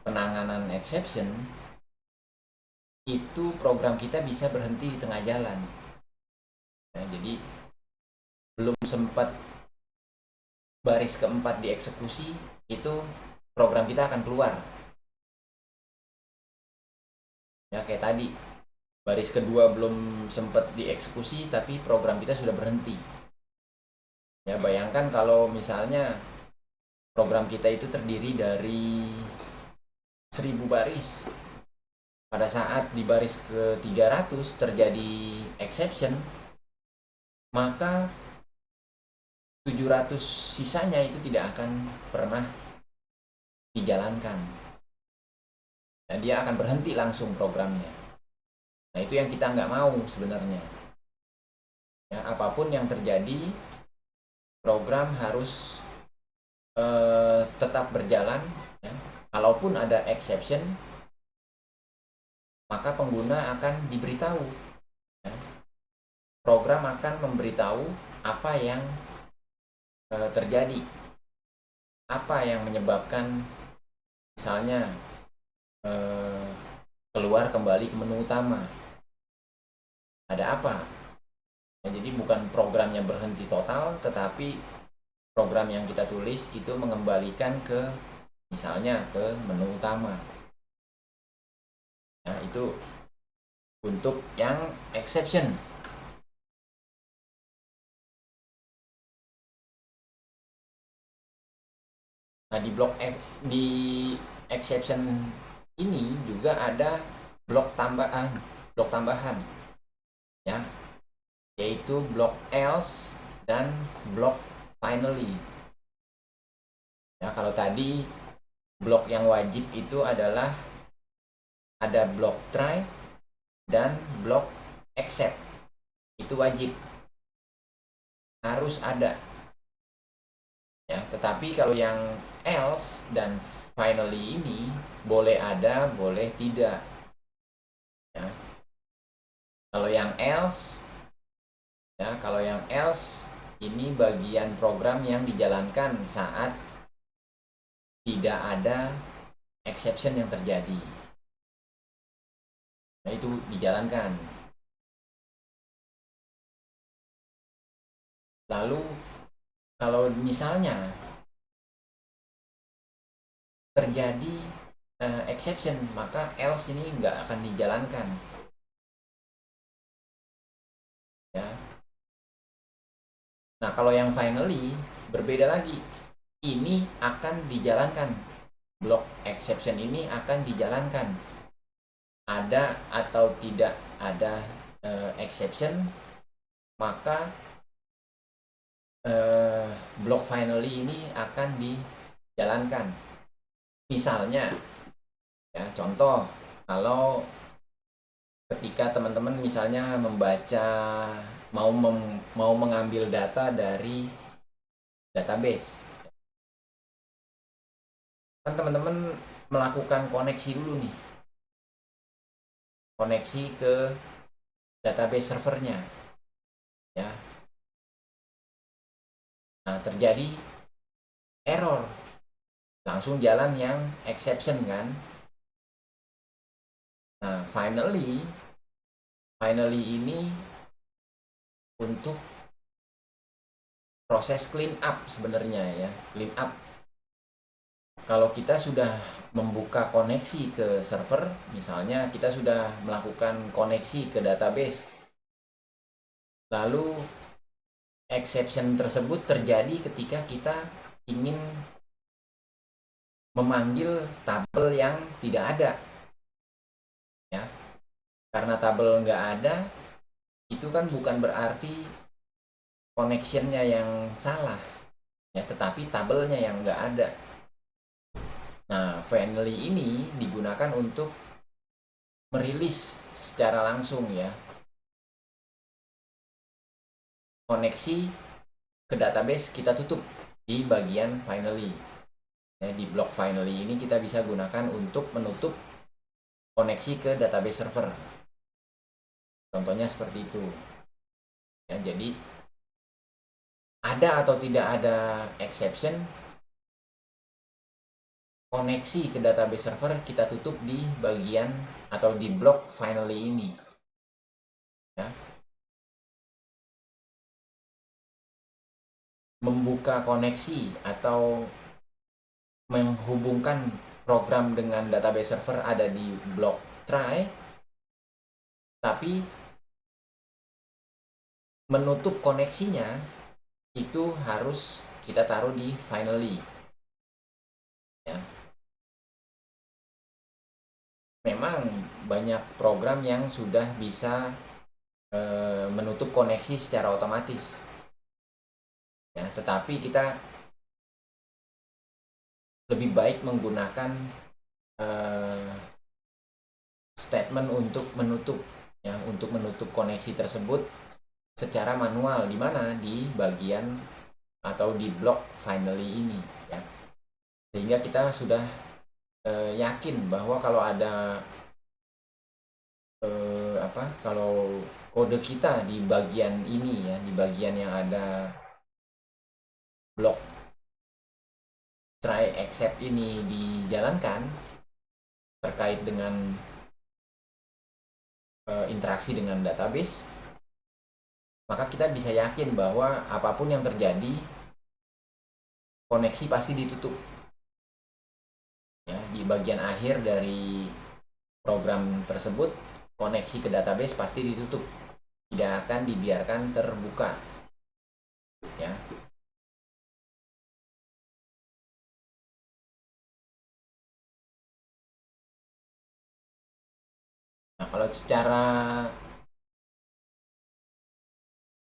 penanganan exception, itu program kita bisa berhenti di tengah jalan. Nah, jadi belum sempat baris keempat dieksekusi, itu program kita akan keluar. Ya, kayak tadi, baris kedua belum sempat dieksekusi, tapi program kita sudah berhenti. Ya, bayangkan kalau misalnya program kita itu terdiri dari 1000 baris. Pada saat di baris ke-300 terjadi exception, maka 700 sisanya itu tidak akan pernah dijalankan. Nah, dia akan berhenti langsung programnya. Nah, itu yang kita nggak mau sebenarnya. Ya, apapun yang terjadi, program harus tetap berjalan. Ya. Kalaupun ada exception, maka pengguna akan diberitahu. Ya. Program akan memberitahu apa yang terjadi, apa yang menyebabkan misalnya keluar kembali ke menu utama, ada apa ya. Jadi bukan programnya berhenti total, tetapi program yang kita tulis itu mengembalikan ke misalnya ke menu utama. Nah, itu untuk yang exception. Nah, di exception ini juga ada blok tambahan ya, yaitu blok else dan blok finally. Ya, kalau tadi blok yang wajib itu adalah ada blok try dan blok accept. Itu wajib, harus ada. Ya, tetapi kalau yang else dan finally ini boleh ada, boleh tidak. Ya. Kalau yang else, ini bagian program yang dijalankan saat tidak ada exception yang terjadi. Nah, itu dijalankan. Lalu kalau misalnya terjadi exception, maka else ini nggak akan dijalankan. Ya. Nah, kalau yang finally berbeda lagi. Ini akan dijalankan. Blok exception ini akan dijalankan. Ada atau tidak ada exception, maka blok finally ini akan dijalankan. Misalnya, ya contoh, kalau ketika teman-teman misalnya membaca, mau mengambil data dari database, kan teman-teman melakukan koneksi dulu nih, koneksi ke database servernya ya. Nah, terjadi error, langsung jalan yang exception kan. Nah, finally ini untuk proses clean up sebenarnya ya. Clean up, kalau kita sudah membuka koneksi ke server, misalnya kita sudah melakukan koneksi ke database, lalu exception tersebut terjadi ketika kita ingin memanggil tabel yang tidak ada ya. Karena tabel nggak ada, itu kan bukan berarti connectionnya yang salah ya, tetapi tabelnya yang nggak ada. Nah, finally ini digunakan untuk merilis secara langsung ya koneksi ke database, kita tutup di bagian finally ya. Di blok finally ini kita bisa gunakan untuk menutup koneksi ke database server, contohnya seperti itu ya. Jadi ada atau tidak ada exception, koneksi ke database server kita tutup di bagian atau di blok finally ini ya. Membuka koneksi atau menghubungkan program dengan database server ada di blok try, tapi menutup koneksinya itu harus kita taruh di finally ya. Memang banyak program yang sudah bisa menutup koneksi secara otomatis ya, tetapi kita lebih baik menggunakan statement untuk menutup ya, untuk menutup koneksi tersebut secara manual, di mana di bagian atau di blok finally ini ya. Sehingga kita sudah yakin bahwa kalau ada kalau kode kita di bagian ini ya, di bagian yang ada blok try except ini dijalankan terkait dengan interaksi dengan database, maka kita bisa yakin bahwa apapun yang terjadi, koneksi pasti ditutup ya. Di bagian akhir dari program tersebut, koneksi ke database pasti ditutup, tidak akan dibiarkan terbuka ya. Nah, kalau secara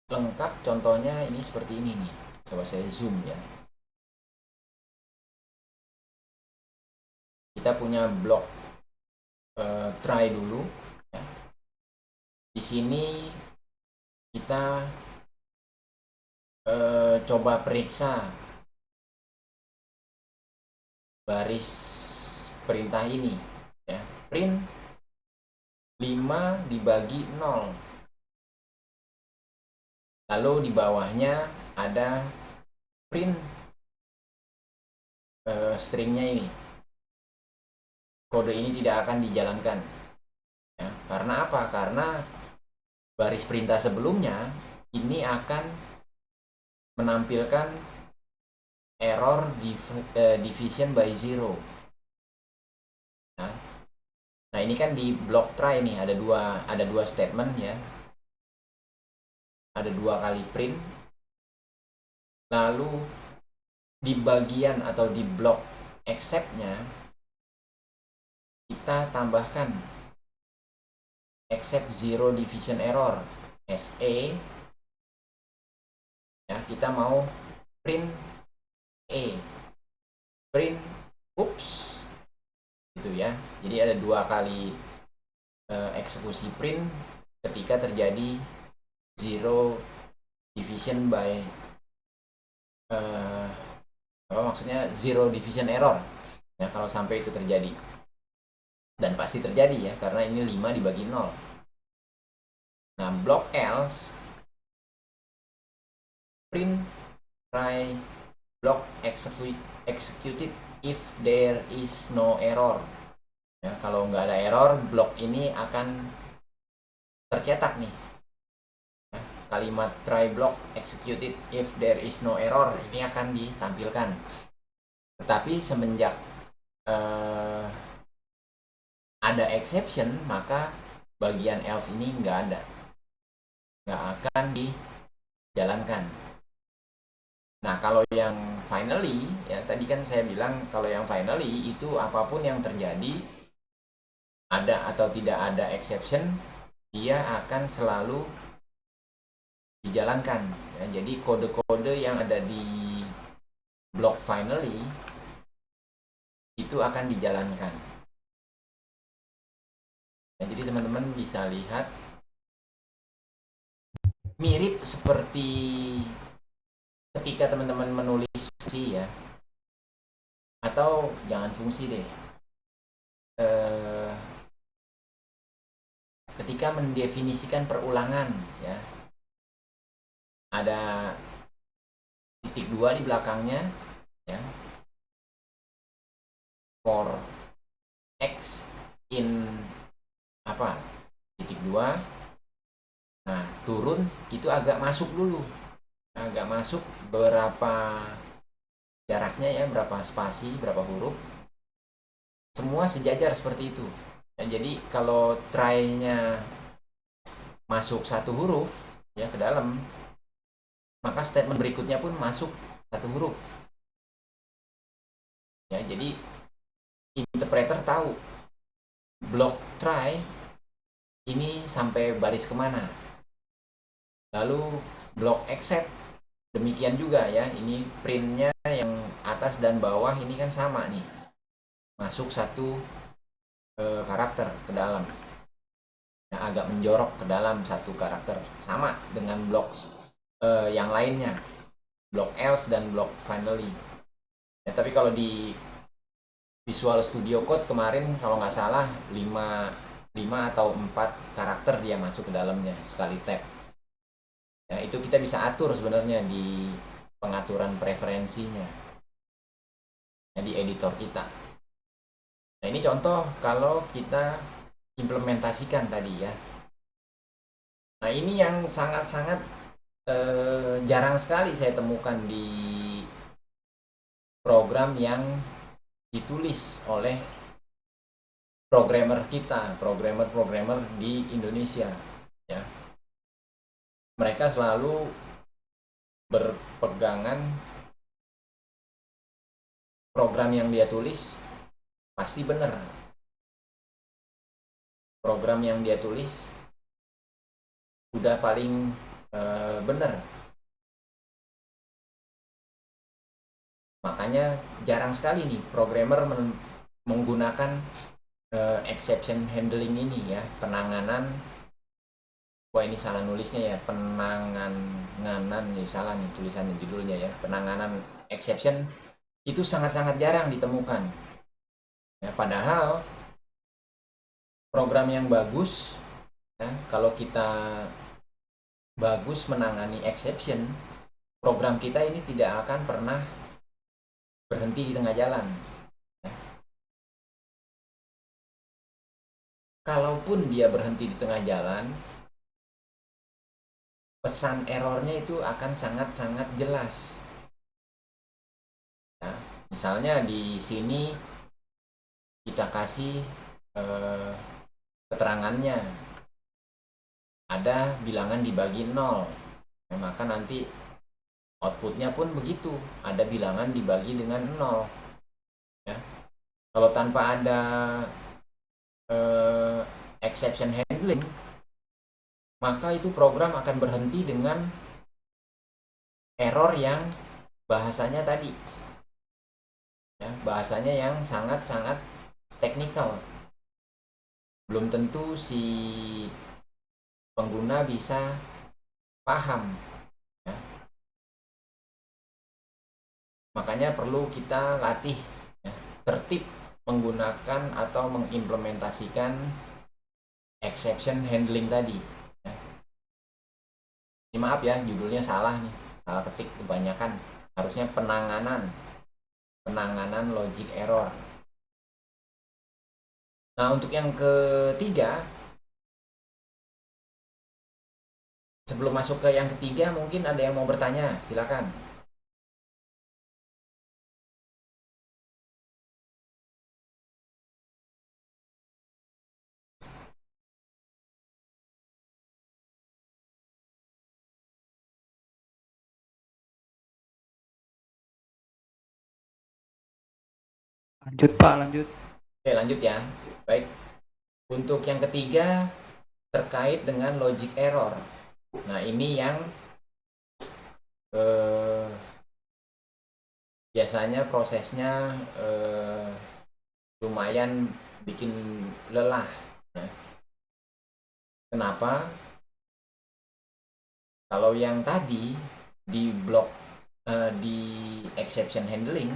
lengkap contohnya ini seperti ini nih, coba saya zoom ya. Kita punya blok try dulu ya. Di sini kita coba periksa baris perintah ini ya, print 5 dibagi 0, lalu di bawahnya ada print stringnya ini. Kode ini tidak akan dijalankan ya. Karena apa? Karena baris perintah sebelumnya ini akan menampilkan error division by zero. Nah, ini kan di blok try nih ada dua statement ya, ada 2 kali print. Lalu di bagian atau di blok except-nya kita tambahkan except zero division error SA ya. Kita mau print print gitu ya. Jadi ada 2 kali eksekusi print ketika terjadi zero division by maksudnya zero division error ya kalau sampai itu terjadi, dan pasti terjadi ya karena ini 5 dibagi 0. Nah, block else, print try block executed if there is no error. Ya, kalau nggak ada error, blok ini akan tercetak nih. Ya, kalimat try block executed if there is no error ini akan ditampilkan. Tetapi semenjak ada exception, maka bagian else ini nggak akan dijalankan. Nah, kalau yang finally, ya tadi kan saya bilang kalau yang finally itu apapun yang terjadi, ada atau tidak ada exception, dia akan selalu dijalankan. Ya, jadi kode-kode yang ada di block finally itu akan dijalankan. Nah, jadi teman-teman bisa lihat mirip seperti ketika teman-teman menulis fungsi ya, atau jangan fungsi deh, ketika mendefinisikan perulangan ya, ada titik 2 di belakangnya ya, for x in apa titik 2. Nah, turun itu agak masuk dulu, agak masuk berapa jaraknya ya, berapa spasi, berapa huruf, semua sejajar seperti itu. Nah, jadi kalau try-nya masuk satu huruf ya ke dalam, maka statement berikutnya pun masuk satu huruf ya. Jadi interpreter tahu block try ini sampai baris kemana, lalu block accept demikian juga ya, ini printnya yang atas dan bawah ini kan sama nih, masuk satu karakter ke dalam, yang agak menjorok ke dalam satu karakter, sama dengan blok yang lainnya, block else dan block finally ya. Tapi kalau di Visual Studio Code kemarin kalau nggak salah 5 atau 4 karakter dia masuk ke dalamnya sekali tab ya. Itu kita bisa atur sebenarnya di pengaturan preferensinya ya, di editor kita. Nah, ini contoh kalau kita implementasikan tadi ya. Nah, ini yang sangat-sangat jarang sekali saya temukan di program yang ditulis oleh programmer kita, programmer di Indonesia ya. Mereka selalu berpegangan program yang dia tulis pasti benar. Program yang dia tulis udah paling benar. Makanya jarang sekali nih programmer menggunakan exception handling ini ya, penanganan. Wah, ini salah nulisnya ya, penanganan nih, salah nih tulisannya, judulnya ya, penanganan exception itu sangat-sangat jarang ditemukan ya. Padahal program yang bagus ya, kalau kita bagus menangani exception, program kita ini tidak akan pernah berhenti di tengah jalan ya. Kalaupun dia berhenti di tengah jalan, pesan errornya itu akan sangat-sangat jelas ya. Misalnya di sini kita kasih keterangannya ada bilangan dibagi 0 ya, maka nanti outputnya pun begitu, ada bilangan dibagi dengan 0 ya. Kalau tanpa ada exception handling, maka itu program akan berhenti dengan error yang bahasanya tadi ya, bahasanya yang sangat-sangat teknikal. Belum tentu si pengguna bisa paham ya. Makanya perlu kita latih ya, tertib menggunakan atau mengimplementasikan exception handling tadi. Ini maaf ya, judulnya salah nih, salah ketik kebanyakan. Harusnya penanganan logic error. Nah, untuk yang ketiga, sebelum masuk ke yang ketiga, mungkin ada yang mau bertanya, silakan. Lanjut Pak, lanjut. Oke, lanjut ya. Baik, untuk yang ketiga terkait dengan logic error. Nah, ini yang biasanya prosesnya lumayan bikin lelah. Ya. Kenapa? Kalau yang tadi di blok di exception handling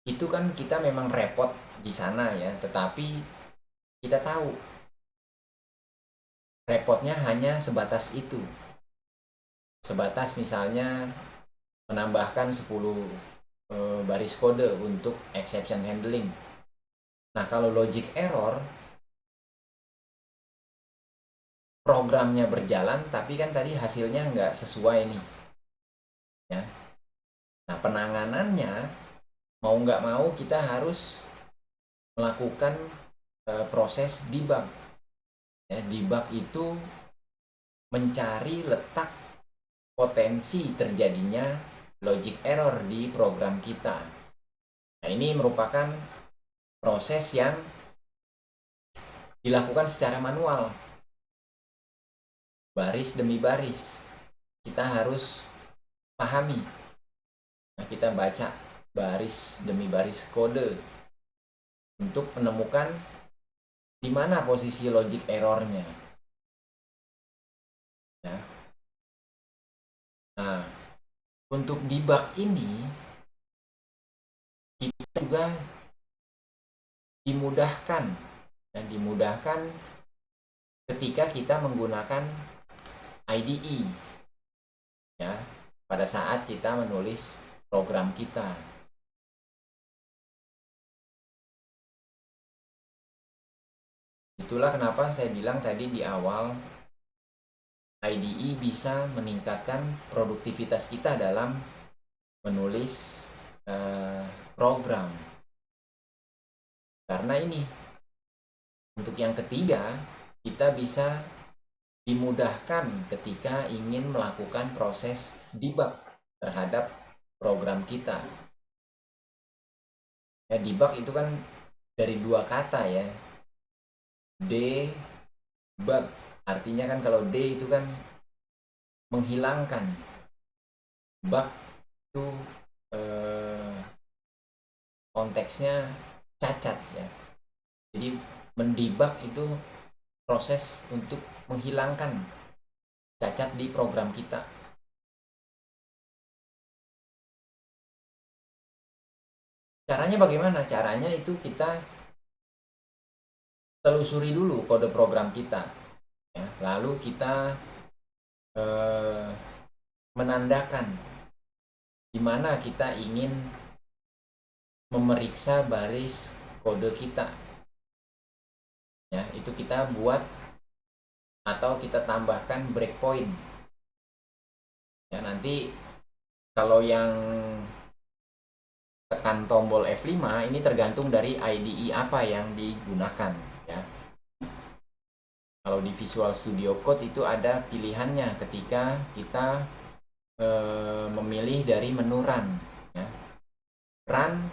itu kan kita memang repot di sana ya, tetapi kita tahu repotnya hanya sebatas itu. Sebatas misalnya menambahkan 10 baris kode untuk exception handling. Nah, kalau logic error programnya berjalan tapi kan tadi hasilnya nggak sesuai nih ya. Nah, penanganannya mau nggak mau kita harus melakukan proses debug ya. Debug itu mencari letak potensi terjadinya logic error di program kita. Nah, ini merupakan proses yang dilakukan secara manual, baris demi baris. Kita harus pahami. Nah, kita baca baris demi baris kode untuk menemukan di mana posisi logic errornya. Ya. Nah, untuk debug ini kita juga dimudahkan, ya, dimudahkan ketika kita menggunakan IDE, ya, pada saat kita menulis program kita. Itulah kenapa saya bilang tadi di awal, IDE bisa meningkatkan produktivitas kita dalam menulis program. Karena ini, untuk yang ketiga, kita bisa dimudahkan ketika ingin melakukan proses debug terhadap program kita. Ya, debug itu kan dari dua kata ya. Debug, artinya kan kalau D itu kan menghilangkan, bug itu konteksnya cacat ya. Jadi mendebug itu proses untuk menghilangkan cacat di program kita. Caranya bagaimana? Caranya itu kita telusuri dulu kode program kita, ya. Lalu kita menandakan di mana kita ingin memeriksa baris kode kita. Ya, itu kita buat atau kita tambahkan breakpoint. Ya, nanti kalau yang tekan tombol F5 ini tergantung dari IDE apa yang digunakan ya. Kalau di Visual Studio Code itu ada pilihannya ketika kita memilih dari menu run ya. Run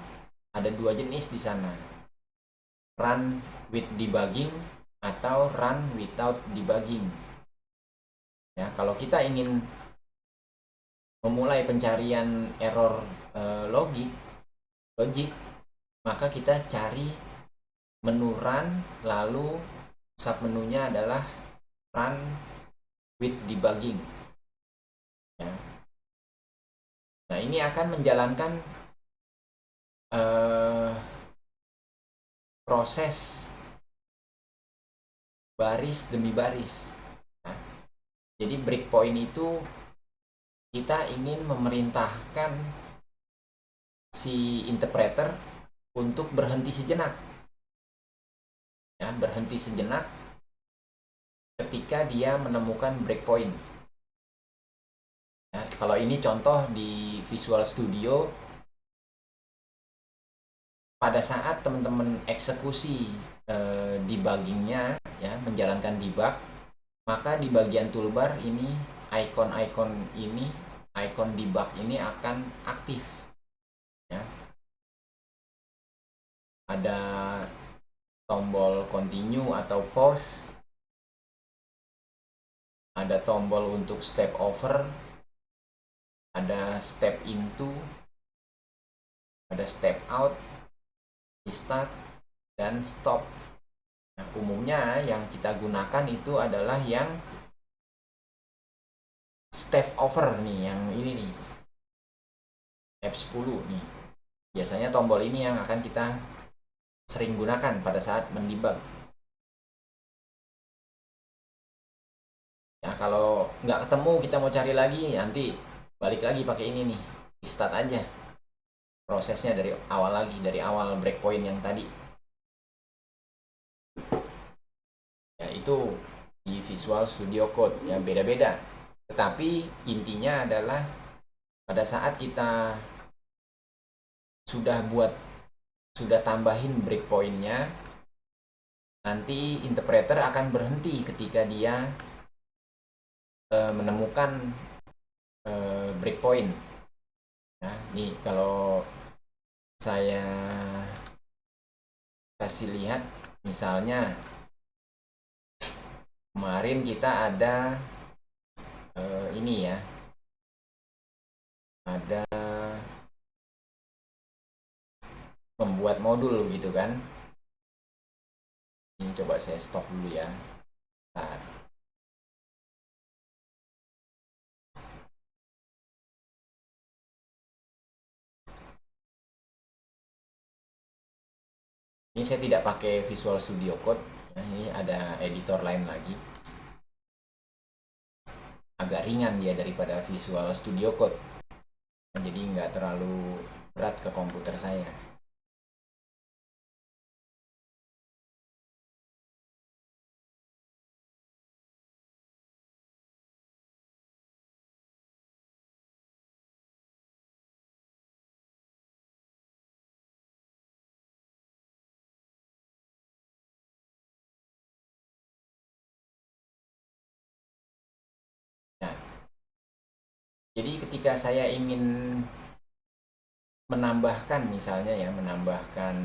ada dua jenis di sana. Run with debugging atau run without debugging. Ya, kalau kita ingin memulai pencarian error logic, maka kita cari menu run, lalu submenunya adalah run with debugging. Ya. Nah, ini akan menjalankan proses baris demi baris. Nah, jadi breakpoint itu kita ingin memerintahkan si interpreter untuk berhenti sejenak. Ya, berhenti sejenak ketika dia menemukan breakpoint. Ya, kalau ini contoh di Visual Studio, pada saat teman-teman eksekusi debuggingnya, ya, menjalankan debug, maka di bagian toolbar ini icon-icon ini, icon debug ini akan aktif. Ya. Ada tombol continue atau pause, ada tombol untuk step over, ada step into, ada step out, restart, dan stop. Nah, umumnya yang kita gunakan itu adalah yang step over nih, yang ini nih, F10 nih. Biasanya tombol ini yang akan kita sering gunakan pada saat mendebug. Ya, kalau nggak ketemu kita mau cari lagi, nanti balik lagi pakai ini nih, restart aja prosesnya dari awal lagi, dari awal breakpoint yang tadi. Ya, itu di Visual Studio Code ya, beda-beda. Tetapi intinya adalah pada saat kita sudah tambahin breakpointnya, nanti interpreter akan berhenti ketika dia menemukan breakpoint. Nah, nih kalau saya kasih lihat, misalnya kemarin kita ada ini ya, ada membuat modul gitu kan. Ini coba saya stop dulu ya. Bentar. Ini saya tidak pakai Visual Studio Code. Nah, ini ada editor lain lagi. Agak ringan dia daripada Visual Studio Code. Jadi nggak terlalu berat ke komputer saya. Nah, jadi ketika saya ingin menambahkan, misalnya ya, menambahkan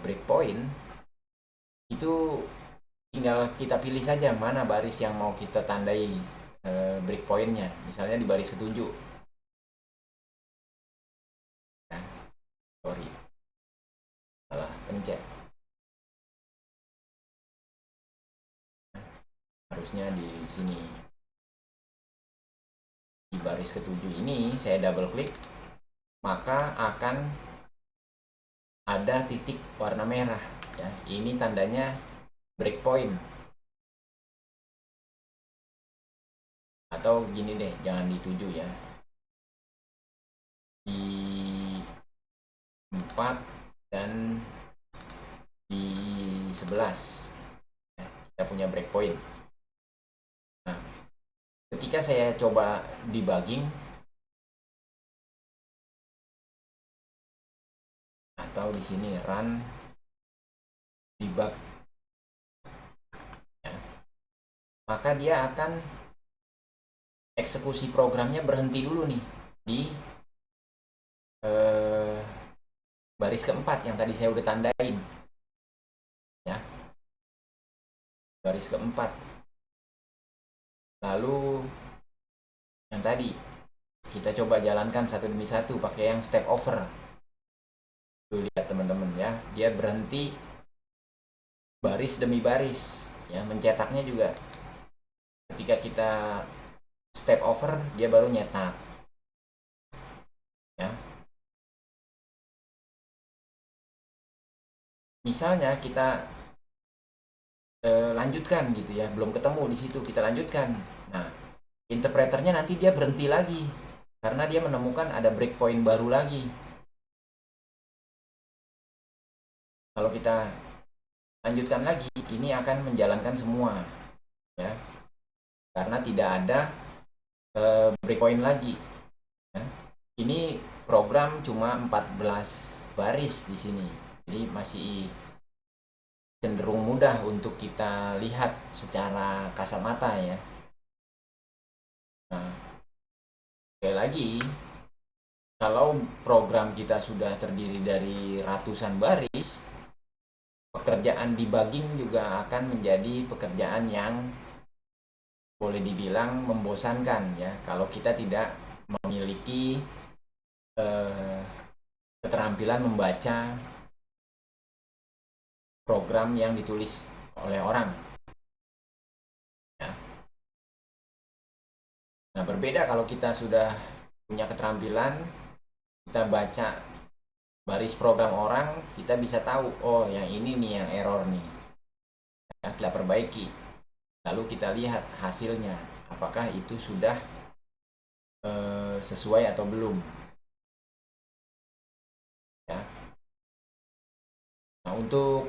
breakpoint, itu tinggal kita pilih saja mana baris yang mau kita tandai breakpointnya. Misalnya di baris ketujuh. Nah, sorry, salah pencet. Harusnya di sini. Di baris ketujuh ini saya double klik, maka akan ada titik warna merah ya. Ini tandanya breakpoint. Atau gini deh, jangan di 7 ya, di 4 dan di 11 ya, kita punya breakpoint. Nah, ketika saya coba debugging atau di sini run debug ya, maka dia akan eksekusi programnya berhenti dulu nih di baris keempat yang tadi saya udah tandain ya, baris keempat. Lalu yang tadi kita coba jalankan satu demi satu pakai yang step over. Tuh, lihat teman-teman ya, dia berhenti baris demi baris ya, mencetaknya juga ketika kita step over dia baru nyetak ya. misalnya kita lanjutkan gitu ya, belum ketemu di situ, kita lanjutkan. Nah, interpreternya nanti dia berhenti lagi karena dia menemukan ada breakpoint baru lagi. Kalau kita lanjutkan lagi, ini akan menjalankan semua ya, karena tidak ada breakpoint lagi ya. Ini program cuma 14 baris di sini, jadi masih cenderung mudah untuk kita lihat secara kasat mata ya. Nah, sekali lagi, kalau program kita sudah terdiri dari ratusan baris, pekerjaan debugging juga akan menjadi pekerjaan yang boleh dibilang membosankan ya, kalau kita tidak memiliki keterampilan membaca program yang ditulis oleh orang ya. Nah, berbeda kalau kita sudah punya keterampilan, kita baca baris program orang, kita bisa tahu, oh yang ini nih yang error nih ya, kita perbaiki, lalu kita lihat hasilnya apakah itu sudah sesuai atau belum ya. Nah, untuk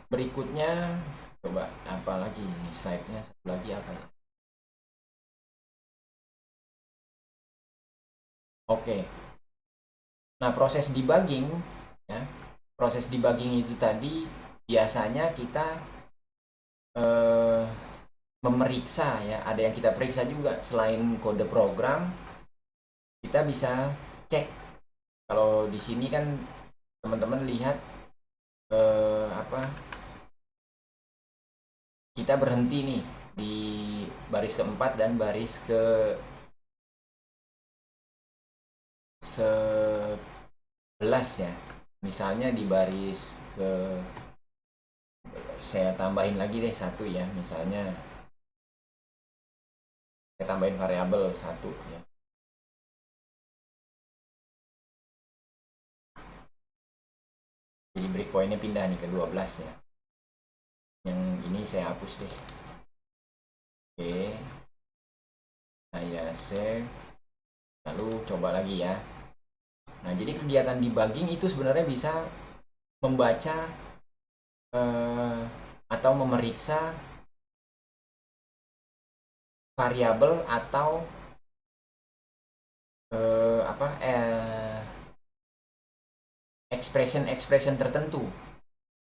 berikutnya coba apa lagi ini, slide-nya satu lagi apa ya? Oke. Nah, proses debugging ya. Proses debugging itu tadi biasanya kita memeriksa ya, ada yang kita periksa juga selain kode program, kita bisa cek. Kalau di sini kan teman-teman lihat kita berhenti nih di baris keempat dan baris ke 11 ya. Misalnya di baris ke, saya tambahin lagi deh satu ya, misalnya saya tambahin variabel satu ya. Jadi breakpointnya pindah nih ke 12 ya. Yang ini saya hapus deh. Oke, saya save, lalu coba lagi ya. Nah, jadi kegiatan debugging itu sebenarnya bisa membaca atau memeriksa variabel atau expression tertentu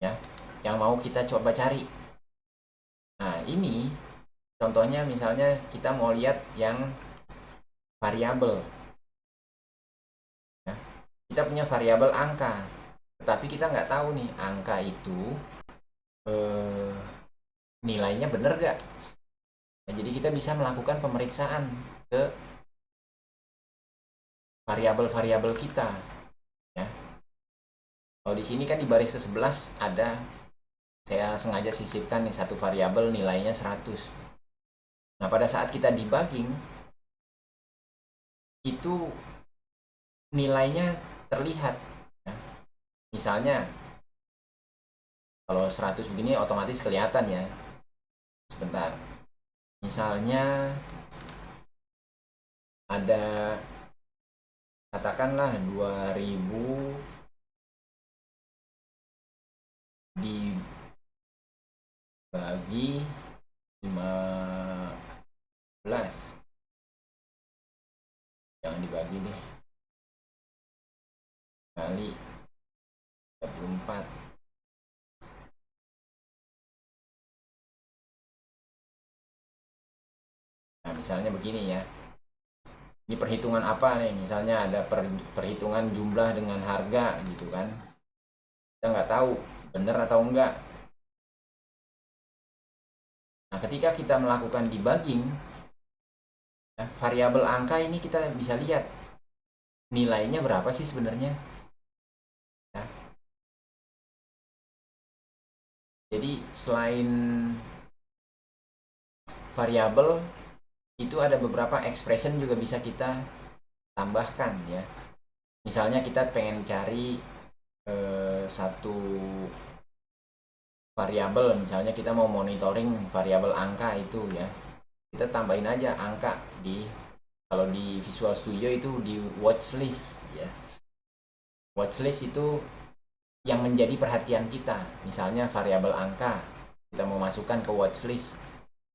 ya, yang mau kita coba cari. Nah, ini contohnya misalnya kita mau lihat yang variabel ya. Kita punya variabel angka, tetapi kita nggak tahu nih angka itu nilainya bener gak. Nah, jadi kita bisa melakukan pemeriksaan ke variabel-variabel kita ya. Kalau di sini kan di baris ke-11 ada, saya sengaja sisipkan nih satu variabel nilainya 100. Nah, pada saat kita debugging itu nilainya terlihat ya. Misalnya kalau 100 begini otomatis kelihatan ya. Sebentar. Misalnya ada katakanlah 2000 dibagi 15, jangan dibagi deh, kali 34. Nah, misalnya begini ya, ini perhitungan apa nih, misalnya ada perhitungan jumlah dengan harga gitu kan, kita nggak tahu benar atau enggak. Nah, ketika kita melakukan debugging ya, variabel angka ini kita bisa lihat nilainya berapa sih sebenarnya ya. Jadi selain variabel itu ada beberapa expression juga bisa kita tambahkan ya. Misalnya kita pengen cari satu variabel, misalnya kita mau monitoring variabel angka itu ya, kita tambahin aja angka di, kalau di Visual Studio itu di watchlist ya. Watchlist itu yang menjadi perhatian kita, misalnya variabel angka kita mau masukkan ke watchlist,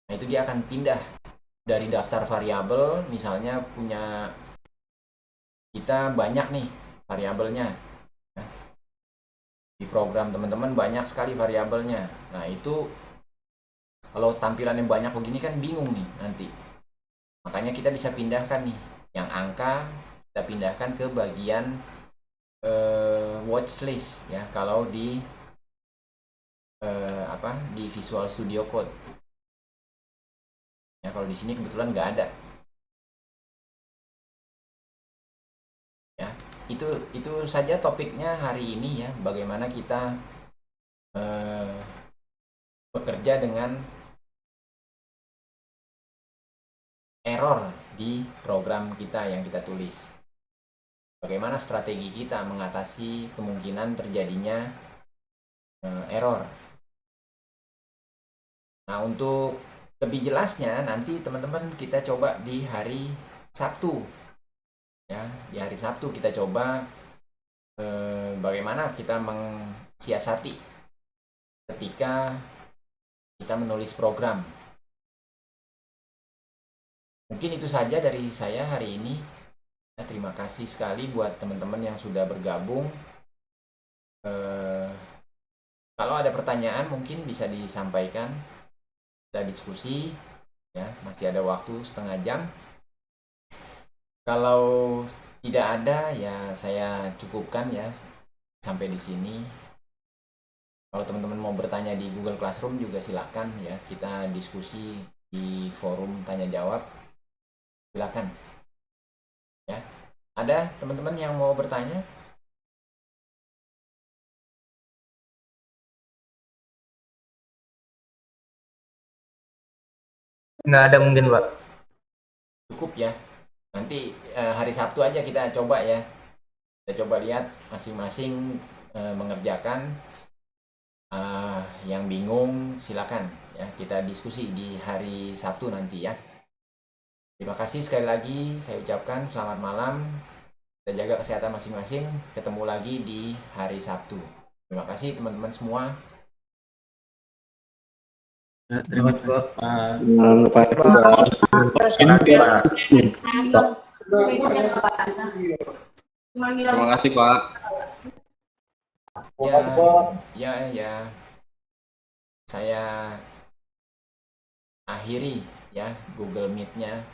nah itu dia akan pindah dari daftar variabel, misalnya punya kita banyak nih variabelnya ya. Di program teman-teman banyak sekali variabelnya, nah itu kalau tampilannya banyak begini kan bingung nih nanti, makanya kita bisa pindahkan nih yang angka, kita pindahkan ke bagian watchlist ya kalau di di Visual Studio Code ya. Kalau di sini kebetulan nggak ada ya. Itu saja topiknya hari ini ya, bagaimana kita bekerja dengan error di program kita yang kita tulis, bagaimana strategi kita mengatasi kemungkinan terjadinya error. Nah, untuk lebih jelasnya nanti teman-teman kita coba di hari Sabtu ya. Di hari Sabtu kita coba bagaimana kita mensiasati ketika kita menulis program. Mungkin itu saja dari saya hari ini ya, terima kasih sekali buat teman-teman yang sudah bergabung. Kalau ada pertanyaan mungkin bisa disampaikan, kita diskusi ya, masih ada waktu setengah jam. Kalau tidak ada ya saya cukupkan ya sampai di sini. Kalau teman-teman mau bertanya di Google Classroom juga silakan ya, kita diskusi di forum tanya jawab, silakan ya. Ada teman-teman yang mau bertanya? Nggak ada mungkin, Pak. Cukup ya. Nanti hari Sabtu aja kita coba ya. Kita coba lihat masing-masing mengerjakan. Yang bingung silakan ya, kita diskusi di hari Sabtu nanti ya. Terima kasih sekali lagi saya ucapkan selamat malam. Kita jaga kesehatan masing-masing. Ketemu lagi di hari Sabtu. Terima kasih teman-teman semua. Terima kasih Pak. Jangan lupa Terima kasih Pak. Ya. Saya akhiri ya Google Meet-nya.